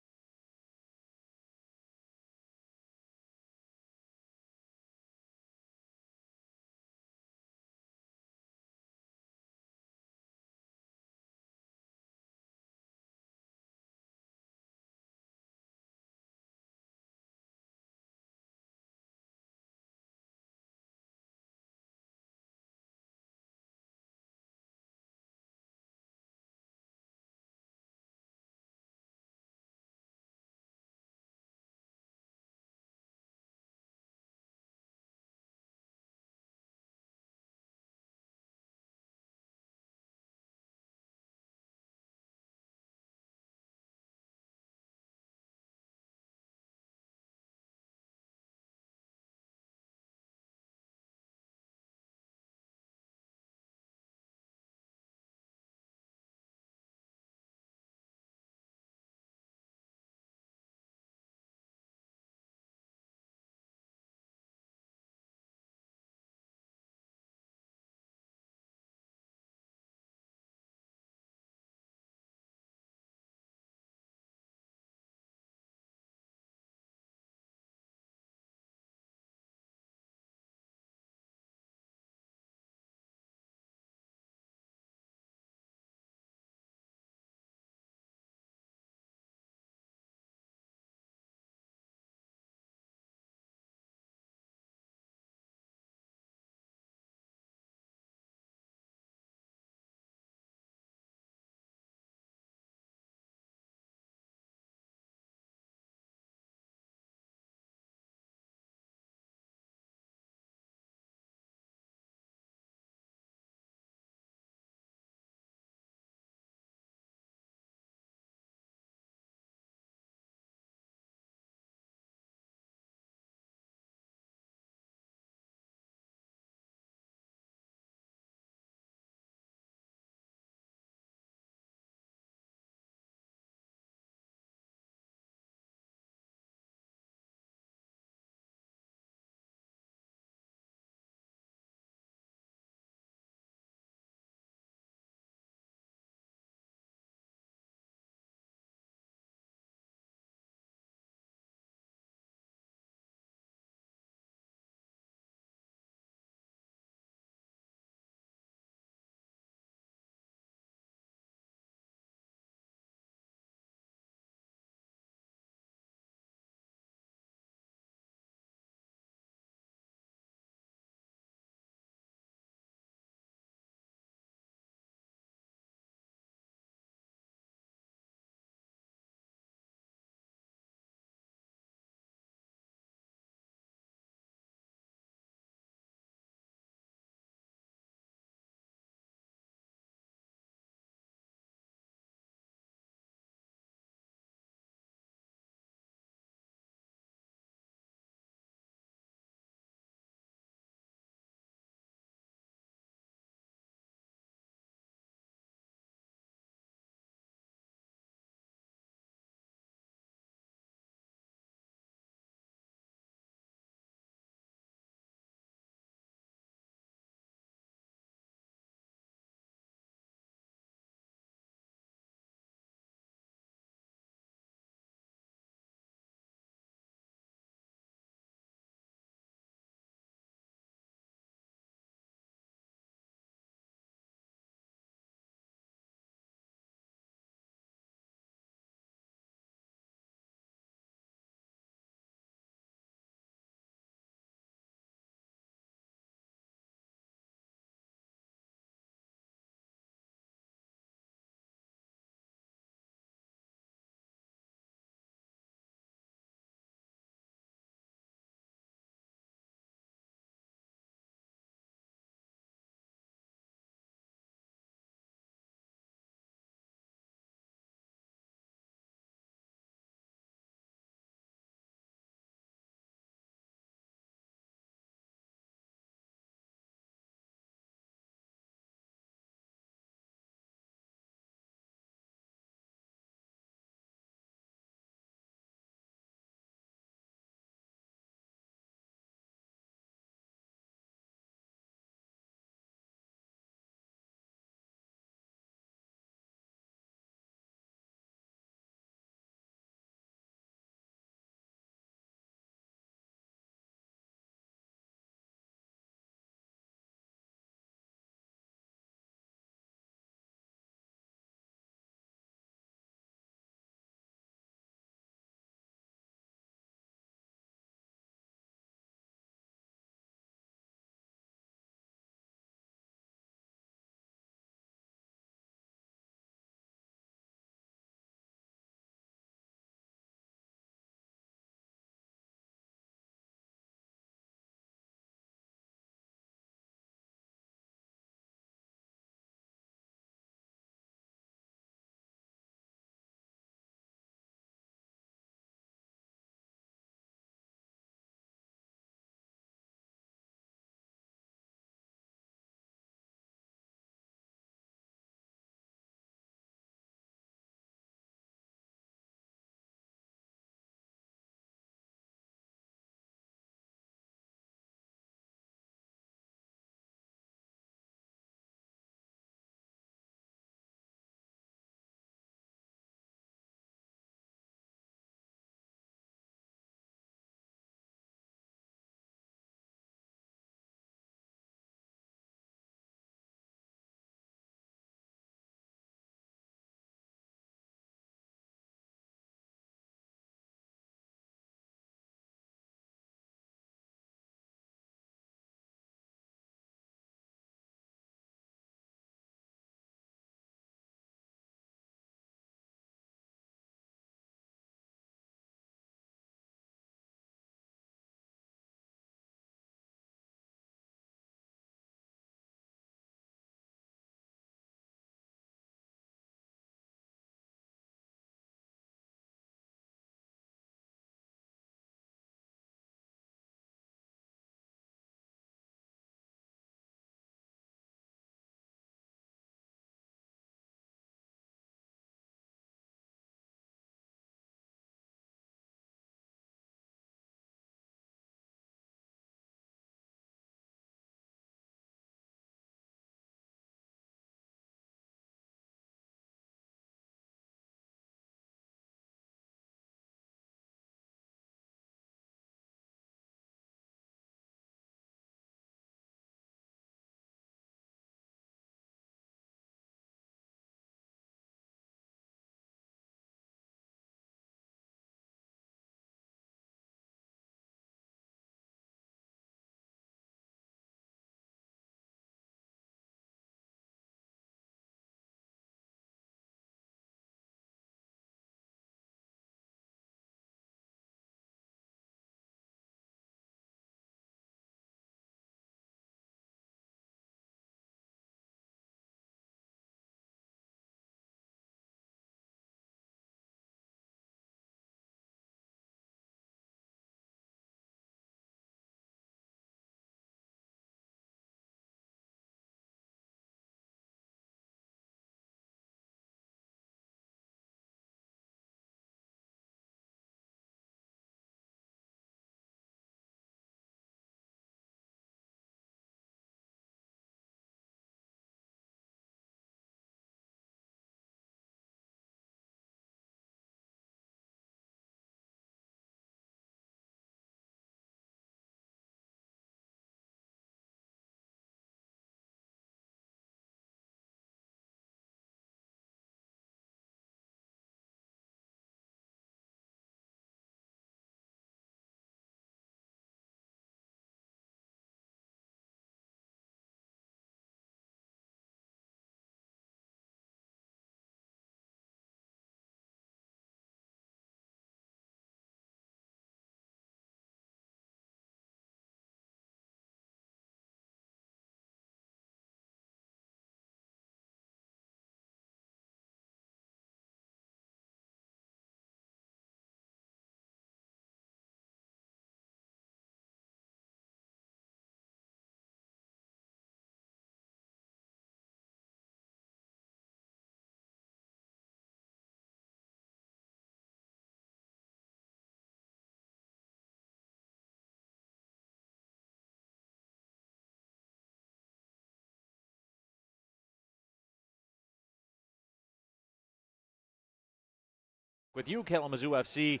With you, Kalamazoo FC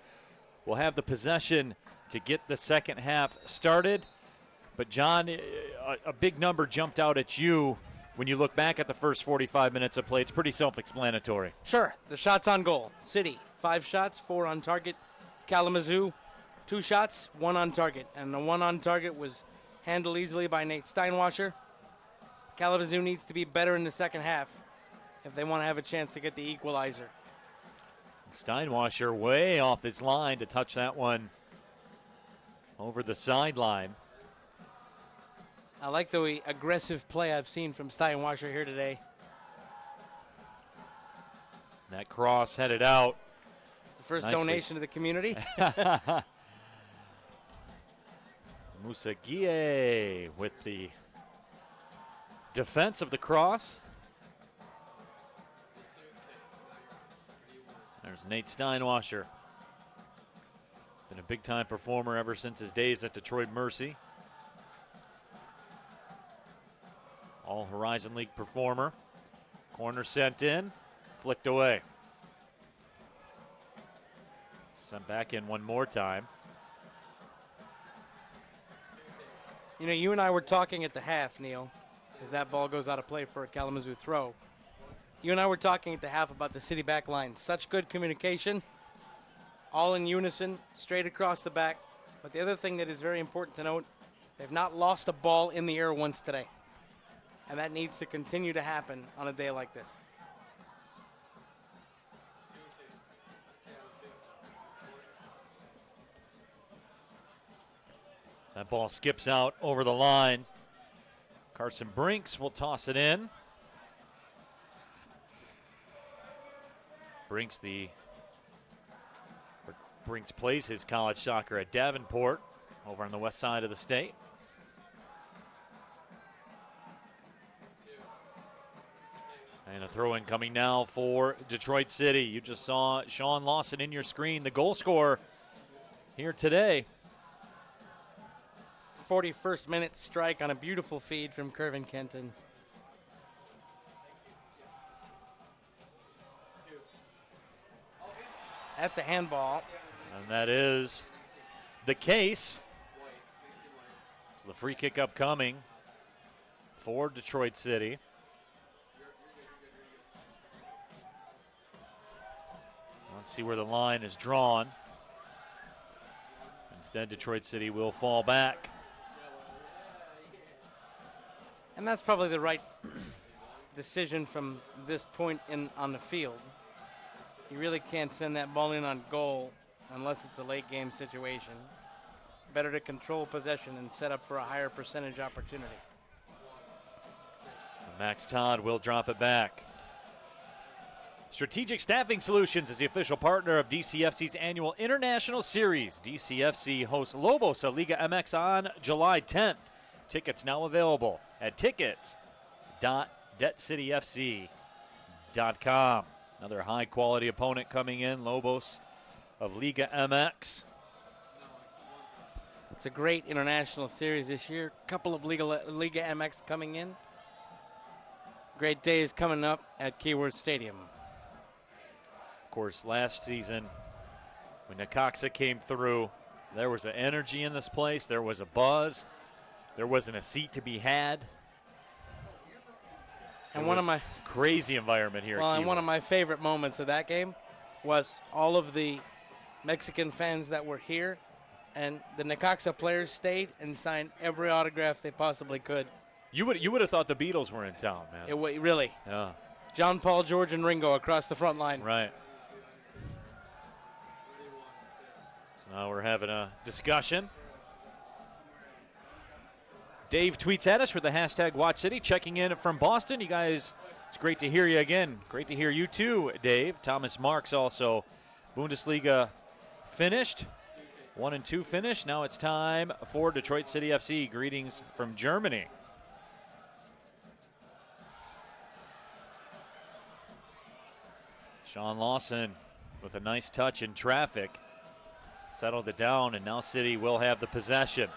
will have the possession to get the second half started. But, John, a big number jumped out at you when you look back at the first 45 minutes of play. It's pretty self-explanatory. Sure. The shots on goal. City, 5 shots, 4 on target. Kalamazoo, 2 shots, 1 on target. And the 1 on target was handled easily by Nate Steinwasser. Kalamazoo needs to be better in the second half if they want to have a chance to get the equalizer. Steinwasser way off his line to touch that one over the sideline. I like the aggressive play I've seen from Steinwasser here today. That cross headed out. It's the first nicely. Donation to the community. Musagie with the defense of the cross. There's Nate Steinwasser. Been a big-time performer ever since his days at Detroit Mercy. All Horizon League performer. Corner sent in, flicked away. Sent back in one more time. You know, you and I were talking at the half, Neil, as that ball goes out of play for a Kalamazoo throw. You and I were talking at the half about the city back line. Such good communication, all in unison, straight across the back. But the other thing that is very important to note, they've not lost a ball in the air once today. And that needs to continue to happen on a day like this. That ball skips out over the line. Carson Brinks will toss it in. Brinks plays his college soccer at Davenport over on the west side of the state. And a throw-in coming now for Detroit City. You just saw Sean Lawson in your screen, the goal scorer here today. 41st minute strike on a beautiful feed from Kervin Kenton. That's a handball. And that is the case. So the free kick upcoming for Detroit City. Let's see where the line is drawn. Instead, Detroit City will fall back. And that's probably the right decision from this point in on the field. You really can't send that ball in on goal unless it's a late game situation. Better to control possession and set up for a higher percentage opportunity. Max Todd will drop it back. Strategic Staffing Solutions is the official partner of DCFC's annual International Series. DCFC hosts Lobos at Liga MX on July 10th. Tickets now available at tickets.detcityfc.com. Another high-quality opponent coming in, Lobos of Liga MX. It's a great international series this year. A couple of Liga MX coming in. Great days coming up at Keyword Stadium. Of course, last season, when Necaxa came through, there was an energy in this place. There was a buzz. There wasn't a seat to be had. And one of my crazy environment here. Well, and one of my favorite moments of that game was all of the Mexican fans that were here, and the Necaxa players stayed and signed every autograph they possibly could. You would have thought the Beatles were in town, man. Really. Yeah. John, Paul, George, and Ringo across the front line. Right. So now we're having a discussion. Dave tweets at us with the hashtag WatchCity, checking in from Boston. You guys, it's great to hear you again. Great to hear you too, Dave. Thomas Marks also. Bundesliga finished. 1-2 finish. Now it's time for Detroit City FC. Greetings from Germany. Sean Lawson with a nice touch in traffic. Settled it down, and now City will have the possession.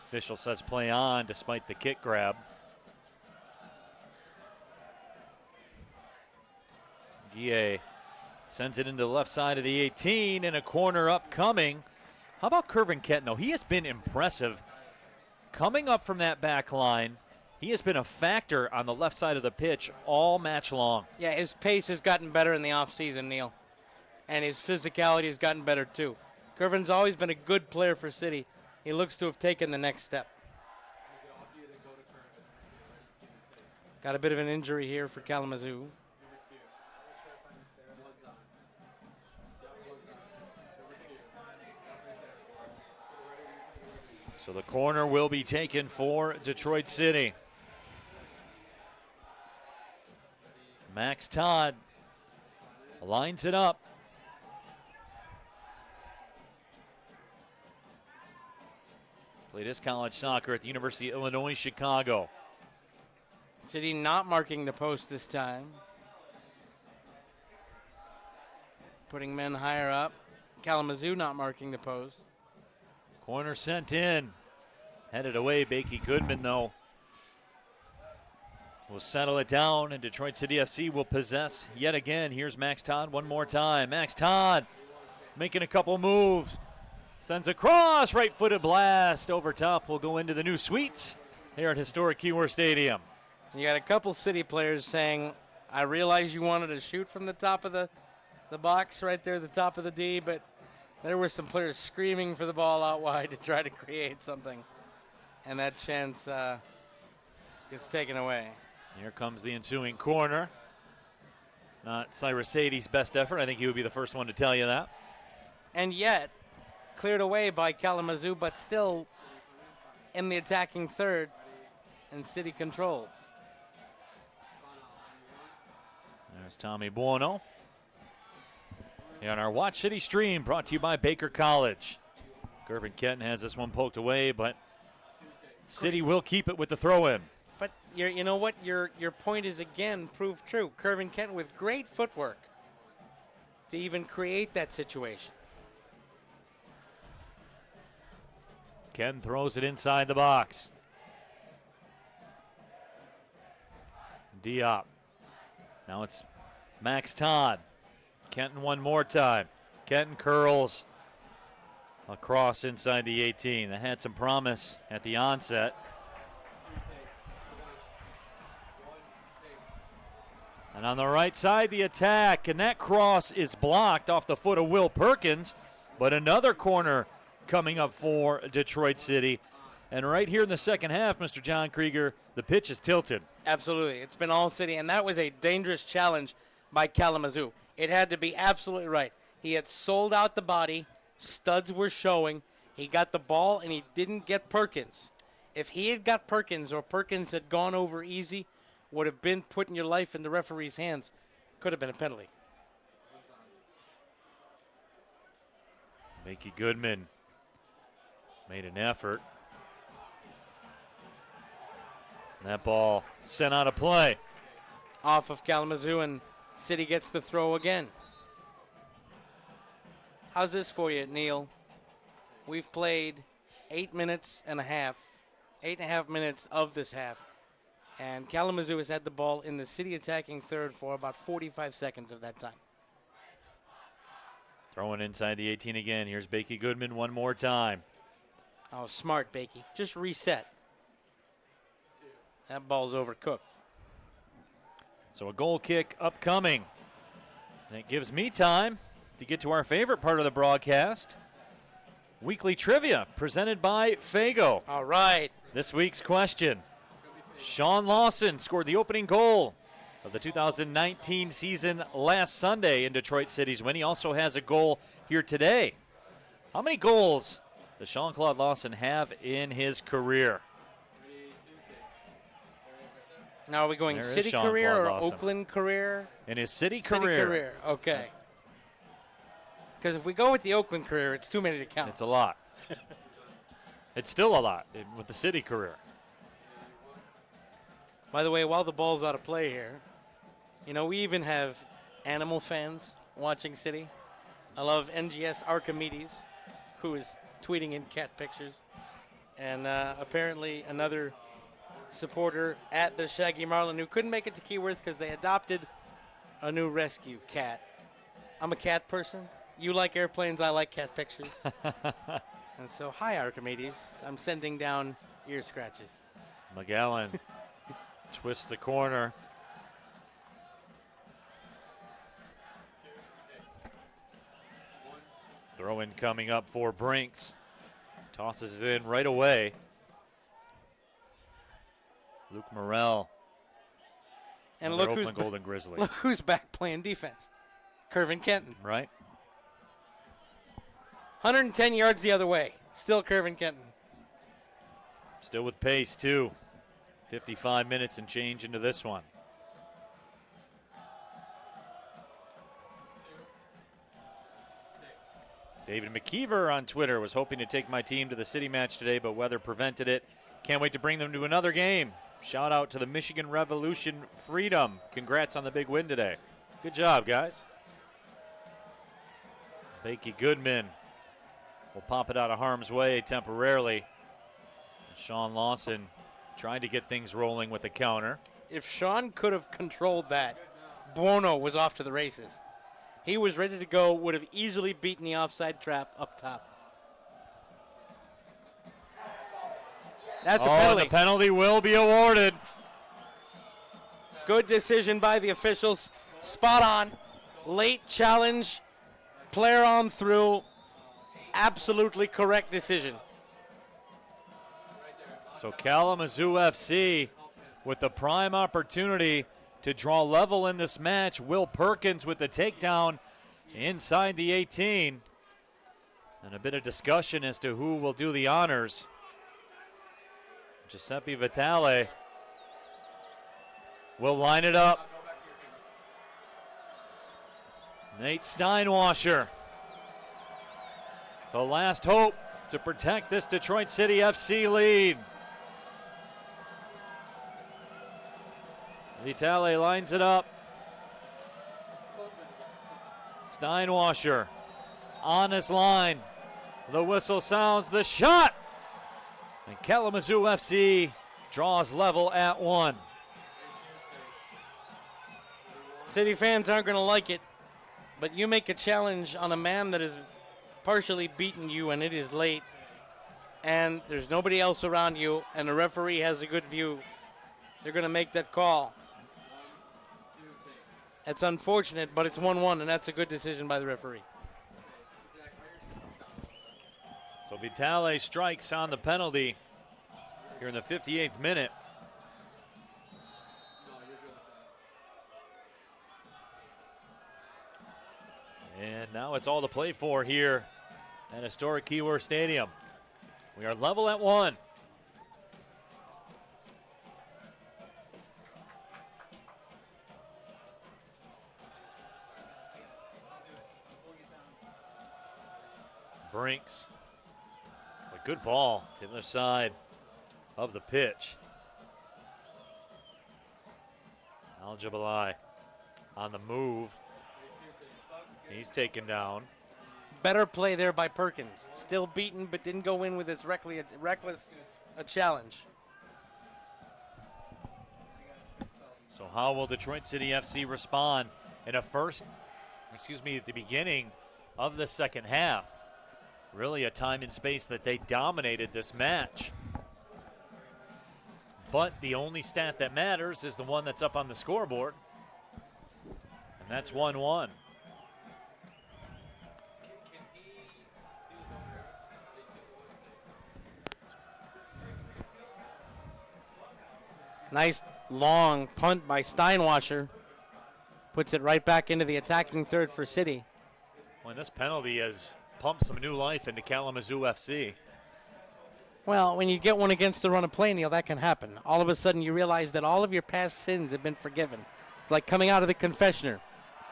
Official says play on despite the kick grab. Guille Sends it into the left side of the 18, and a corner upcoming. How about Kervin Kenton, though? He has been impressive. Coming up from that back line, he has been a factor on the left side of the pitch all match long. Yeah, his pace has gotten better in the offseason, Neil. And his physicality has gotten better, too. Kervin's always been a good player for City. He looks to have taken the next step. Got a bit of an injury here for Kalamazoo. So the corner will be taken for Detroit City. Max Todd lines it up. Played his college soccer at the University of Illinois, Chicago. City not marking the post this time. Putting men higher up. Kalamazoo not marking the post. Corner sent in. Headed away. Bakey Goodman, though, will settle it down, and Detroit City FC will possess yet again. Here's Max Todd one more time. Max Todd making a couple moves. Sends a cross, right-footed blast over top. Will go into the new suites here at historic Keyworth Stadium. You got a couple City players saying, I realize you wanted to shoot from the top of the box right there, the top of the D, but there were some players screaming for the ball out wide to try to create something. And that chance gets taken away. Here comes the ensuing corner. Not Cyrus Sadie's best effort. I think he would be the first one to tell you that. And yet, cleared away by Kalamazoo, but still in the attacking third, and City controls. There's Tommy Buono. Here on our Watch City stream, brought to you by Baker College. Kervin Kenton has this one poked away, but City will keep it with the throw-in. But you know what? Your point is again proved true. Kervin Kenton with great footwork to even create that situation. Kenton throws it inside the box. Diop. Now it's Max Todd. Kenton one more time. Kenton curls across inside the 18. That had some promise at the onset. And on the right side, the attack. And that cross is blocked off the foot of Will Perkins. But another corner coming up for Detroit City. And right here in the second half, Mr. John Krieger, the pitch is tilted. Absolutely. It's been all City. And that was a dangerous challenge by Kalamazoo. It had to be absolutely right. He had sold out the body. Studs were showing. He got the ball, and he didn't get Perkins. If he had got Perkins or Perkins had gone over easy, would have been putting your life in the referee's hands. Could have been a penalty. Mickey Goodman made an effort. That ball sent out of play. Off of Kalamazoo, and City gets the throw again. How's this for you, Neil? We've played 8 minutes and a half, 8.5 minutes of this half. And Kalamazoo has had the ball in the City attacking third for about 45 seconds of that time. Throwing inside the 18 again. Here's Bakey Goodman one more time. Oh, smart, Bakey. Just reset. That ball's overcooked. So a goal kick upcoming. And it gives me time to get to our favorite part of the broadcast. Weekly trivia presented by Fago. All right. This week's question. Sean Lawson scored the opening goal of the 2019 season last Sunday in Detroit City's win. He also has a goal here today. How many goals does Sean-Claude Lawson have in his career? Now are we going City career or Oakland career? In his City career. City career, okay. Because if we go with the Oakland career, it's too many to count. It's a lot. It's still a lot with the City career. By the way, while the ball's out of play here, you know, we even have animal fans watching City. I love NGS Archimedes, who is tweeting in cat pictures. And apparently another supporter at the Shaggy Marlin who couldn't make it to Keyworth because they adopted a new rescue cat. I'm a cat person. You like airplanes, I like cat pictures. And so, hi, Archimedes. I'm sending down ear scratches. McGowan twists the corner. Throw in coming up for Brinks. Tosses it in right away. Luke Morrell. And Another look who's, open Golden Grizzly. look who's back playing defense. Curvin Kenton. Right. 110 yards the other way. Still Curvin Kenton. Still with pace, too. 55 minutes and change into this one. David McKeever on Twitter was hoping to take my team to the city match today, but weather prevented it. Can't wait to bring them to another game. Shout out to the Michigan Revolution Freedom. Congrats on the big win today. Good job, guys. Bakey Goodman will pop it out of harm's way temporarily. And Sean Lawson trying to get things rolling with the counter. If Sean could have controlled that, Buono was off to the races. He was ready to go, would have easily beaten the offside trap up top. That's a penalty. The penalty will be awarded. Good decision by the officials. Spot on. Late challenge. Player on through. Absolutely correct decision. So Kalamazoo FC with the prime opportunity to draw level in this match. Will Perkins with the takedown inside the 18. And a bit of discussion as to who will do the honors. Giuseppe Vitale will line it up. Nate Steinwasser, the last hope to protect this Detroit City FC lead. Vitale lines it up. Steinwasser on his line. The whistle sounds, the shot! And Kalamazoo FC draws level at 1. City fans aren't going to like it, but you make a challenge on a man that has partially beaten you and it is late, and there's nobody else around you, and the referee has a good view. They're going to make that call. It's unfortunate, but it's 1-1, and that's a good decision by the referee. So Vitale strikes on the penalty here in the 58th minute. And now it's all to play for here at historic Keyworth Stadium. We are level at 1. Brinks. A good ball to the other side of the pitch. Al-Jabalai on the move. He's taken down. Better play there by Perkins. Still beaten, but didn't go in with this reckless challenge. So how will Detroit City FC respond in at the beginning of the second half? Really a time and space that they dominated this match. But the only stat that matters is the one that's up on the scoreboard. And that's 1-1. Nice long punt by Steinwasser. Puts it right back into the attacking third for City. Well, this penalty has pumped some new life into Kalamazoo FC. Well, when you get one against the run of play, Neil, that can happen. All of a sudden you realize that all of your past sins have been forgiven. It's like coming out of the confessional.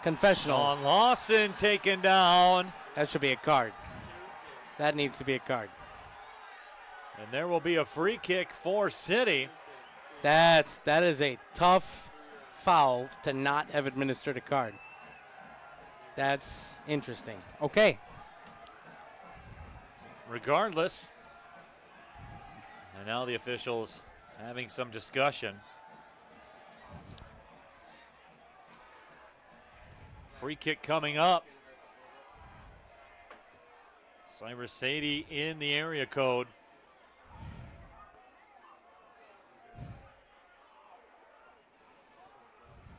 Sean Lawson taken down. That should be a card. That needs to be a card. And there will be a free kick for City. That is a tough foul to not have administered a card. That's interesting. Okay. Regardless, and now the officials having some discussion. Free kick coming up Cyrus Sadie in the area code.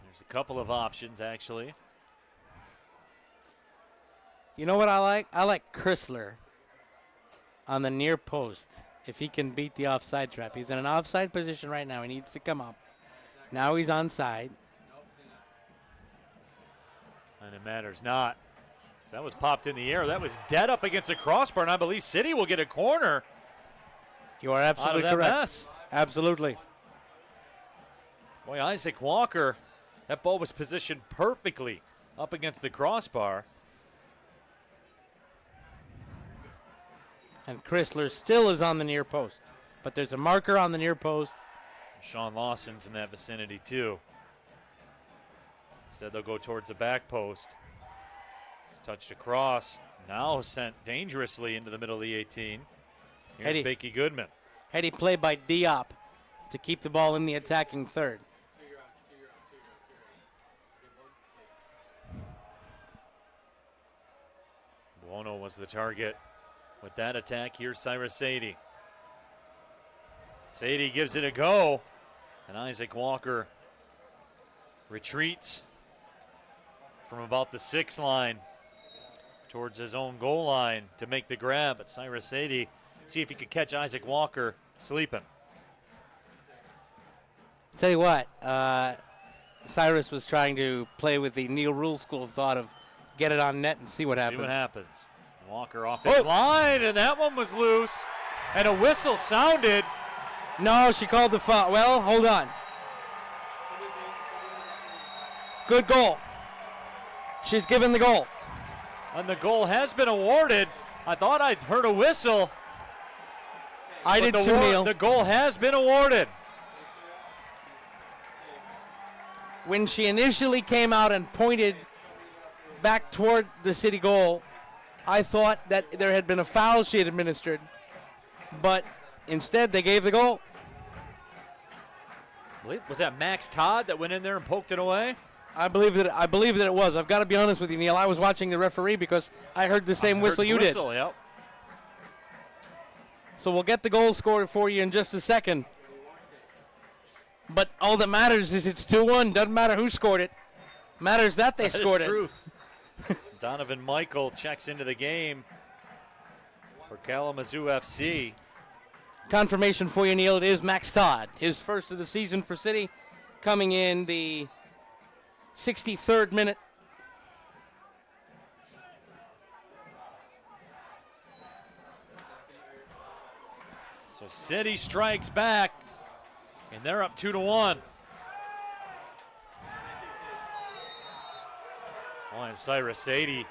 There's a couple of options, actually. You know what I like? I like Chrysler on the near post. If he can beat the offside trap. He's in an offside position right now. He needs to come up. Now he's onside. And it matters not. So that was popped in the air. That was dead up against the crossbar, and I believe City will get a corner. You are absolutely out of that correct. mess. Absolutely. Boy, Isaac Walker, that ball was positioned perfectly up against the crossbar. And Chrysler still is on the near post. But there's a marker on the near post. Sean Lawson's in that vicinity, too. Instead, they'll go towards the back post. It's touched across. Now sent dangerously into the middle of the 18. Here's Becky Goodman. Heady play by Diop to keep the ball in the attacking third. Buono was the target with that attack. Here's Cyrus Sadie. Sadie gives it a go, and Isaac Walker retreats from about the 6 line towards his own goal line to make the grab. But Cyrus Sadie, see if he could catch Isaac Walker sleeping. Tell you what, Cyrus was trying to play with the Neil Rule school of thought of get it on net and see what happens. See what happens. Walker off his line, and that one was loose. And a whistle sounded. No, she called the foul. Well, hold on. Good goal. She's given the goal. And the goal has been awarded. I thought I'd heard a whistle. I did too, Neil. The goal has been awarded. When she initially came out and pointed back toward the City goal, I thought that there had been a foul she had administered, but instead they gave the goal. Was that Max Todd that went in there and poked it away? I believe that it was. I've got to be honest with you, Neil. I was watching the referee because I heard the same whistle you did. Yep. So we'll get the goal scored for you in just a second. But all that matters is it's 2-1. Doesn't matter who scored it. Matters that they scored it. Truth. Donovan Michael checks into the game for Kalamazoo FC. Confirmation for you, Neil. It is Max Todd. His first of the season for City, coming in the 63rd minute. So City strikes back, and they're up 2-1. Oh, and Cyrus Sadie.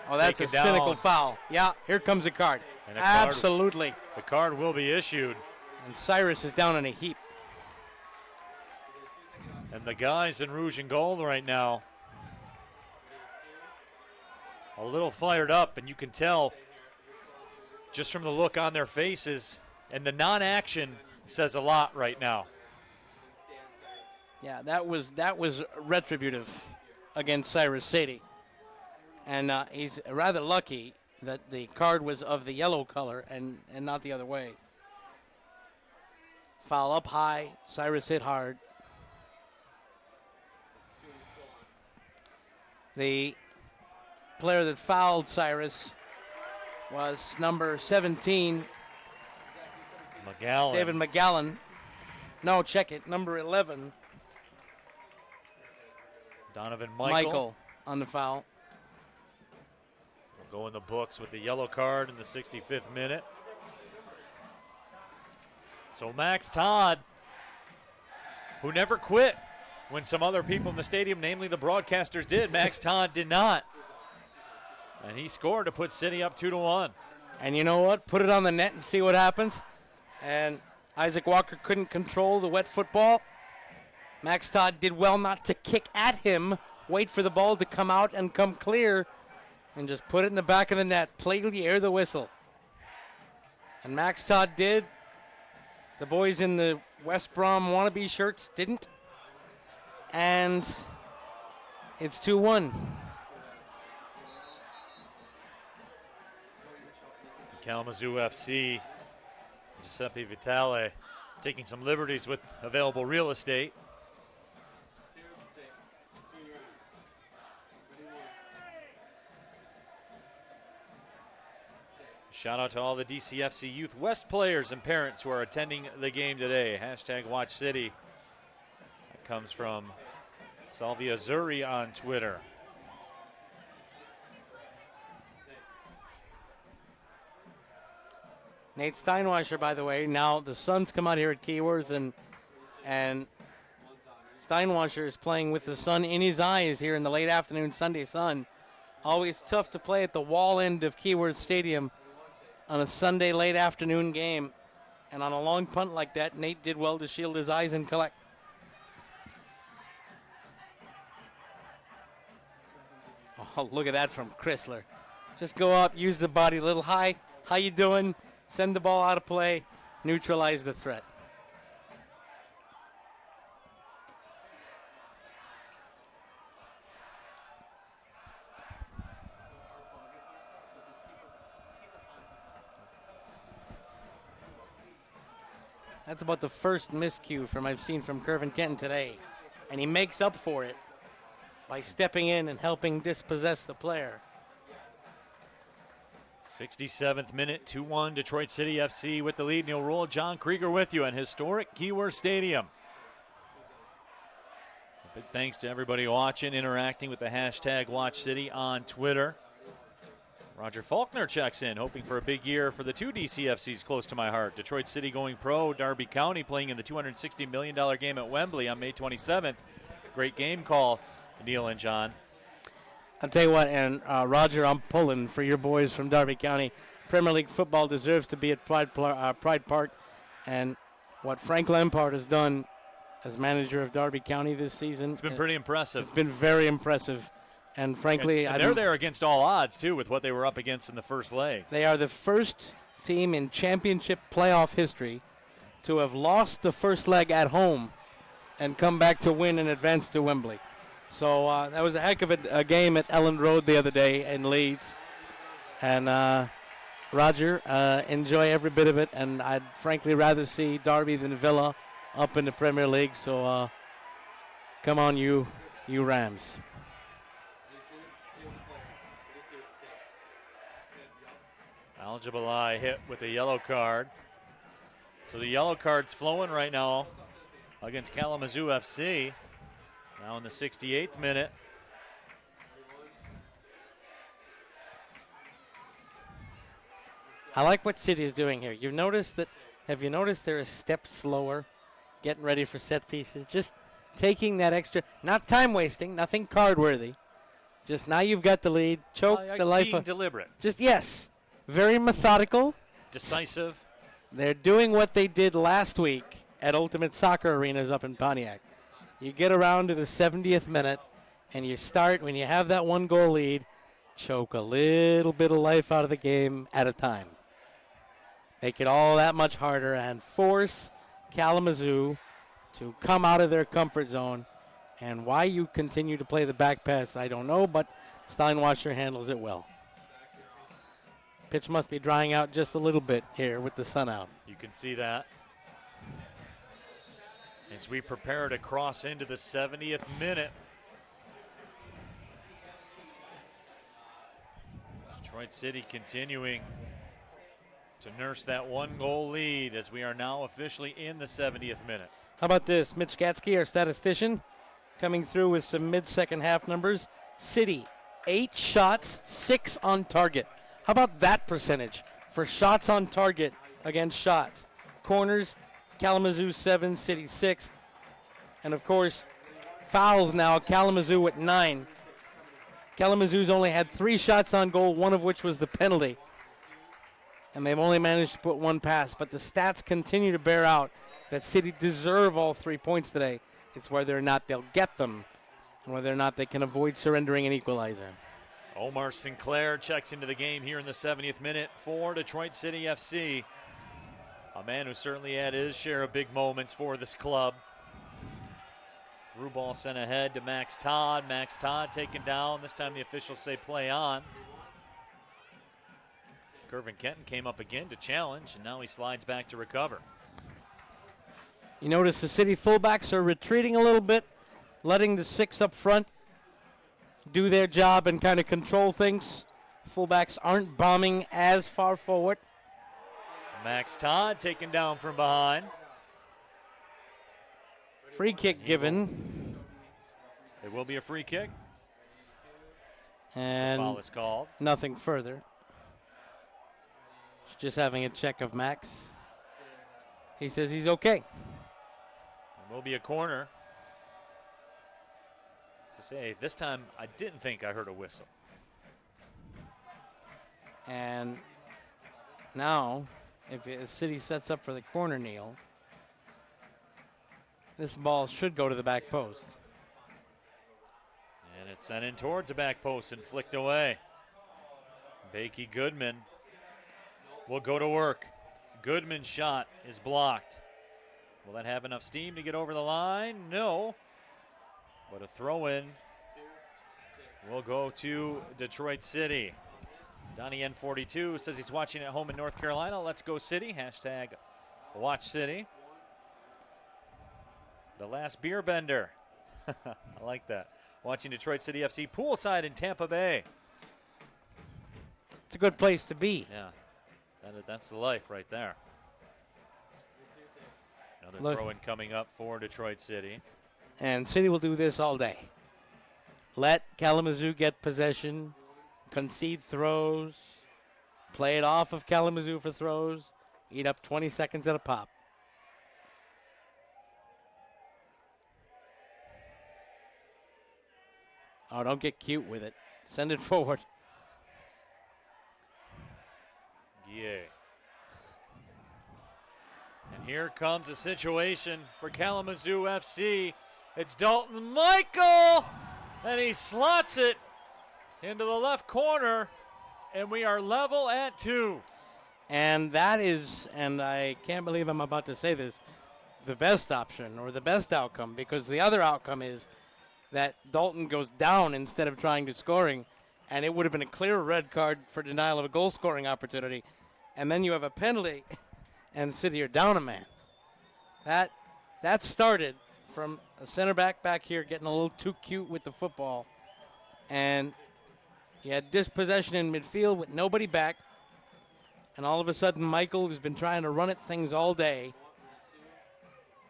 Oh, that's a cynical foul. Yeah, here comes a card. Absolutely. The card will be issued. And Cyrus is down in a heap. And the guys in Rouge and Gold right now a little fired up, and you can tell just from the look on their faces, and the non-action says a lot right now. Yeah, that was retributive against Cyrus Sadie. And he's rather lucky that the card was of the yellow color and not the other way. Foul up high, Cyrus hit hard. The player that fouled Cyrus was number 17, McGowan. David McGowan. No, check it, number 11. Donovan Michael on the foul. Will go in the books with the yellow card in the 65th minute. So Max Todd, who never quit when some other people in the stadium, namely the broadcasters, did, Max Todd did not. And he scored to put City up 2-1. And you know what? Put it on the net and see what happens. And Isaac Walker couldn't control the wet football. Max Todd did well not to kick at him, wait for the ball to come out and come clear, and just put it in the back of the net. Plainly air the whistle. And Max Todd did. The boys in the West Brom wannabe shirts didn't. And it's 2-1. Kalamazoo FC, Giuseppe Vitale, taking some liberties with available real estate. Shout out to all the DCFC Youth West players and parents who are attending the game today. Hashtag Watch City. That comes from Salvia Zuri on Twitter. Nate Steinwasser, by the way. Now the Suns come out here at Keyworth, and Steinwasser is playing with the sun in his eyes here in the late afternoon Sunday sun. Always tough to play at the wall end of Keyworth Stadium on a Sunday late afternoon game. And on a long punt like that, Nate did well to shield his eyes and collect. Oh, look at that from Chrysler. Just go up, use the body a little high. How you doing? Send the ball out of play, neutralize the threat. That's about the first miscue I've seen from Curvin Kenton today. And he makes up for it by stepping in and helping dispossess the player. 67th minute, 2-1 Detroit City FC with the lead. Neil Roll, John Krieger with you in historic Keyworth Stadium. A big thanks to everybody watching, interacting with the hashtag Watch City on Twitter. Roger Faulkner checks in, hoping for a big year for the two DCFCs close to my heart. Detroit City going pro, Derby County playing in the $260 million game at Wembley on May 27th. Great game call, Neil and John. I'll tell you what, and Roger, I'm pulling for your boys from Derby County. Premier League football deserves to be at Pride Park, and what Frank Lampard has done as manager of Derby County this season, it's been pretty impressive. It's been very impressive, and frankly, and they're there against all odds too, with what they were up against in the first leg. They are the first team in championship playoff history to have lost the first leg at home and come back to win and advance to Wembley. So that was a heck of a game at Ellen Road the other day in Leeds. And Roger, enjoy every bit of it. And I'd frankly rather see Derby than Villa up in the Premier League. So come on, you Rams. Al-Jabalai hit with a yellow card. So the yellow card's flowing right now against Kalamazoo FC. Now in the 68th minute. I like what City is doing here. Have you noticed they're a step slower, getting ready for set pieces? Just taking that extra, not time wasting, nothing card worthy. Just now you've got the lead, choke the life being of. Deliberate. Just, yes, very methodical. Decisive. They're doing what they did last week at Ultimate Soccer Arenas up in Pontiac. You get around to the 70th minute, and you start, when you have that one-goal lead, choke a little bit of life out of the game at a time. Make it all that much harder and force Kalamazoo to come out of their comfort zone. And why you continue to play the back pass, I don't know, but Steinwasser handles it well. Pitch must be drying out just a little bit here with the sun out. You can see that. As we prepare to cross into the 70th minute. Detroit City continuing to nurse that one-goal lead as we are now officially in the 70th minute. How about this? Mitch Gatsky, our statistician, coming through with some mid-second half numbers. City, 8 shots, 6 on target. How about that percentage for shots on target against shots? Corners, Kalamazoo 7, City 6. And, of course, fouls now, Kalamazoo at 9. Kalamazoo's only had 3 shots on goal, one of which was the penalty. And they've only managed to put 1 pass. But the stats continue to bear out that City deserve all 3 points today. It's whether or not they'll get them and whether or not they can avoid surrendering an equalizer. Omar Sinclair checks into the game here in the 70th minute for Detroit City FC. A man who certainly had his share of big moments for this club. Through ball sent ahead to Max Todd. Max Todd taken down. This time the officials say play on. Gervin Kenton came up again to challenge, and now he slides back to recover. You notice the City fullbacks are retreating a little bit, letting the 6 up front do their job and kind of control things. Fullbacks aren't bombing as far forward. Max Todd taken down from behind. Free kick given. There will be a free kick. And foul is called. Nothing further. Just having a check of Max. He says he's okay. There will be a corner. To say, this time I didn't think I heard a whistle. And now, if the City sets up for the corner, Neil, this ball should go to the back post. And it's sent in towards the back post and flicked away. Bakey Goodman will go to work. Goodman's shot is blocked. Will that have enough steam to get over the line? No. But a throw-in will go to Detroit City. Donnie N42 says he's watching at home in North Carolina. Let's go City. Hashtag watch City. The last beer bender. I like that. Watching Detroit City FC poolside in Tampa Bay. It's a good place to be. Yeah, that's the life right there. Another throw-in coming up for Detroit City. And City will do this all day. Let Kalamazoo get possession, concede throws, play it off of Kalamazoo for throws, eat up 20 seconds at a pop. Oh, don't get cute with it. Send it forward. Yeah. And here comes a situation for Kalamazoo FC. It's Dalton Michael, and he slots it into the left corner, and we are level at 2. And that is, and I can't believe I'm about to say this, the best option or the best outcome, because the other outcome is that Dalton goes down instead of trying to scoring, and it would have been a clear red card for denial of a goal-scoring opportunity. And then you have a penalty, and City are down a man. That started from a center back here getting a little too cute with the football, and he had dispossession in midfield with nobody back, and all of a sudden Michael, who's been trying to run at things all day,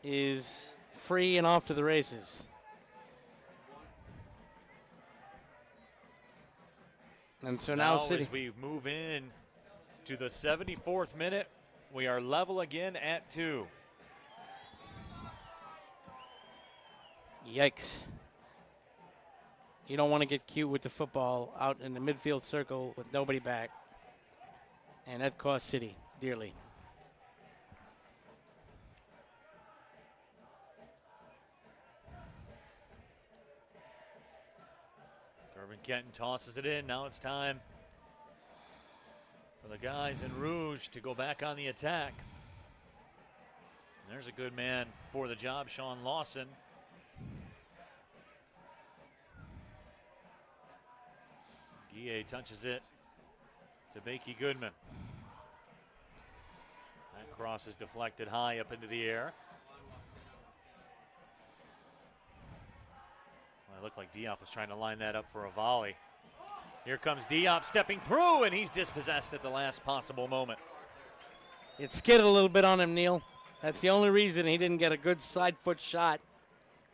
is free and off to the races. And so now City, as we move in to the 74th minute, we are level again at 2. Yikes. You don't want to get cute with the football out in the midfield circle with nobody back. And that cost City dearly. Gervin Kenton tosses it in. Now it's time for the guys in Rouge to go back on the attack. And there's a good man for the job, Sean Lawson. Guille touches it to Bakey Goodman. That cross is deflected high up into the air. Well, it looked like Diop was trying to line that up for a volley. Here comes Diop stepping through, and he's dispossessed at the last possible moment. It skid a little bit on him, Neil. That's the only reason he didn't get a good side foot shot,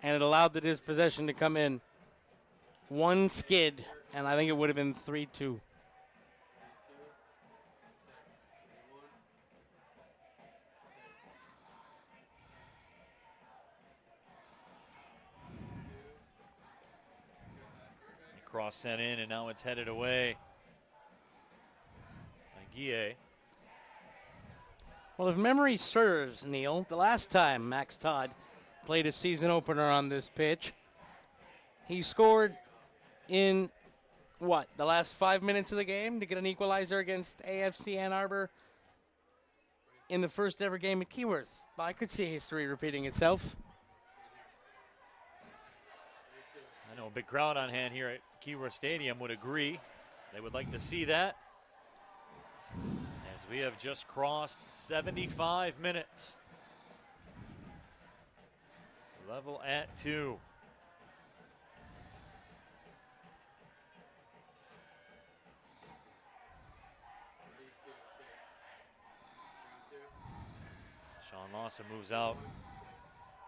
and it allowed the dispossession to come in. One skid, and I think it would have been 3-2. Cross sent in, and now it's headed away by Guille. Well, if memory serves, Neil, the last time Max Todd played a season opener on this pitch, he scored in, the last 5 minutes of the game to get an equalizer against AFC Ann Arbor in the first ever game at Keyworth. But I could see history repeating itself. I know a big crowd on hand here at Keyworth Stadium would agree. They would like to see that. as we have just crossed 75 minutes. Level at 2. Sean Lawson moves out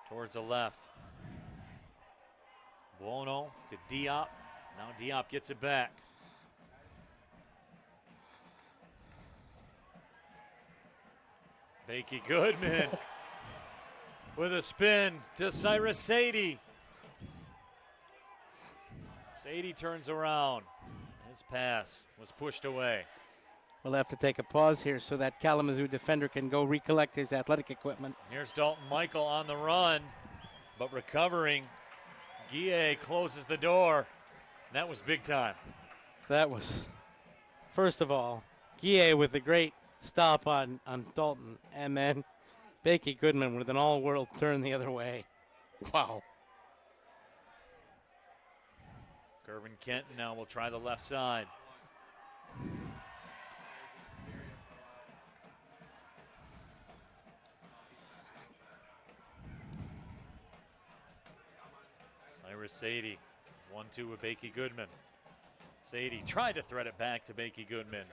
towards the left. Buono to Diop. Now Diop gets it back. Bakey Goodman with a spin to Cyrus Sadie. Sadie turns around. His pass was pushed away. We'll have to take a pause here so that Kalamazoo defender can go recollect his athletic equipment. Here's Dalton Michael on the run, but recovering. Guille closes the door. That was big time. That was, first of all, Guille with a great stop on Dalton, and then Bakey Goodman with an all-world turn the other way. Wow. Gervin Kenton now will try the left side. Cyrus Sadie, 1-2 with Bakey Goodman. Sadie tried to thread it back to Bakey Goodman,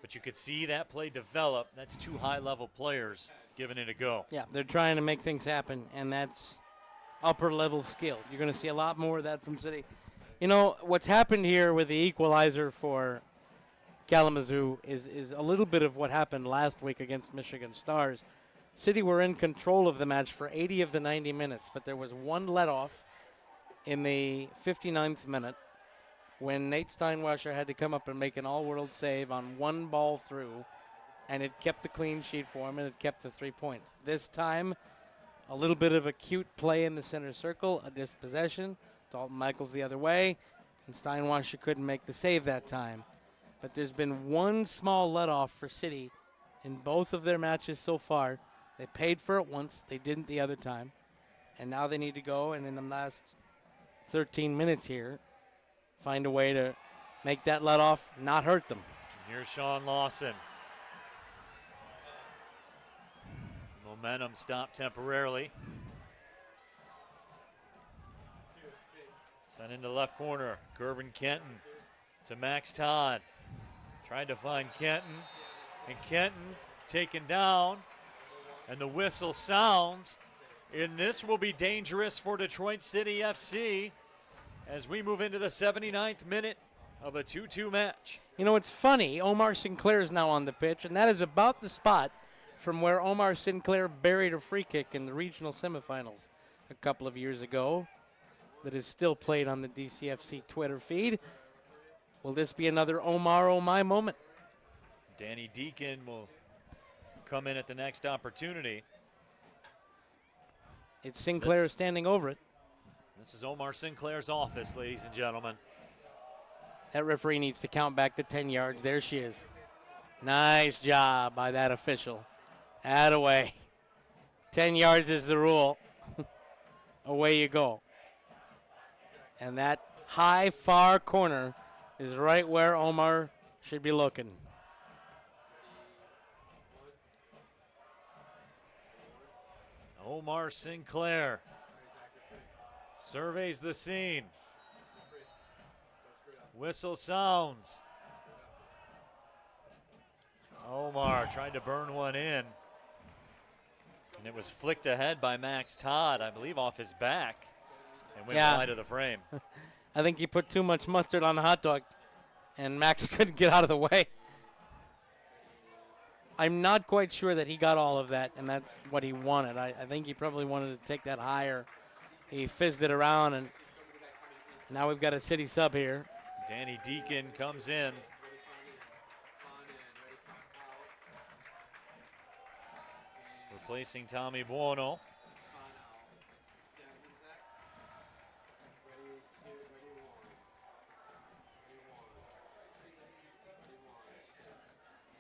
but you could see that play develop. That's 2 high-level players giving it a go. Yeah, they're trying to make things happen, and that's upper-level skill. You're going to see a lot more of that from City. You know, what's happened here with the equalizer for Kalamazoo is a little bit of what happened last week against Michigan Stars. City were in control of the match for 80 of the 90 minutes, but there was one let-off in the 59th minute when Nate Steinwasser had to come up and make an all-world save on one ball through, and it kept the clean sheet for him, and it kept the 3 points. This time, a little bit of a cute play in the center circle, a dispossession. Dalton Michaels the other way, and Steinwasser couldn't make the save that time. But there's been one small let-off for City in both of their matches so far. They paid for it once, they didn't the other time, and now they need to go, and in the last 13 minutes here, find a way to make that let-off not hurt them. Here's Sean Lawson. Momentum stopped temporarily. Sent into left corner. Gervin Kenton to Max Todd. Tried to find Kenton. And Kenton taken down. And the whistle sounds. And this will be dangerous for Detroit City FC as we move into the 79th minute of a 2-2 match. You know, it's funny. Omar Sinclair is now on the pitch, and that is about the spot from where Omar Sinclair buried a free kick in the regional semifinals a couple of years ago. That is still played on the DCFC Twitter feed. Will this be another Omar Oh My moment? Danny Deacon will come in at the next opportunity. It's Sinclair standing over it. This is Omar Sinclair's office, ladies and gentlemen. That referee needs to count back to 10 yards. There she is. Nice job by that official. Attaway. 10 yards is the rule. Away you go. And that high, far corner is right where Omar should be looking. Omar Sinclair surveys the scene. Whistle sounds. Omar tried to burn one in. And it was flicked ahead by Max Todd, I believe off his back. And went wide of the frame. I think he put too much mustard on the hot dog, and Max couldn't get out of the way. I'm not quite sure that he got all of that, and that's what he wanted. I think he probably wanted to take that higher. He fizzed it around, and now we've got a City sub here. Danny Deacon comes in. Replacing Tommy Buono.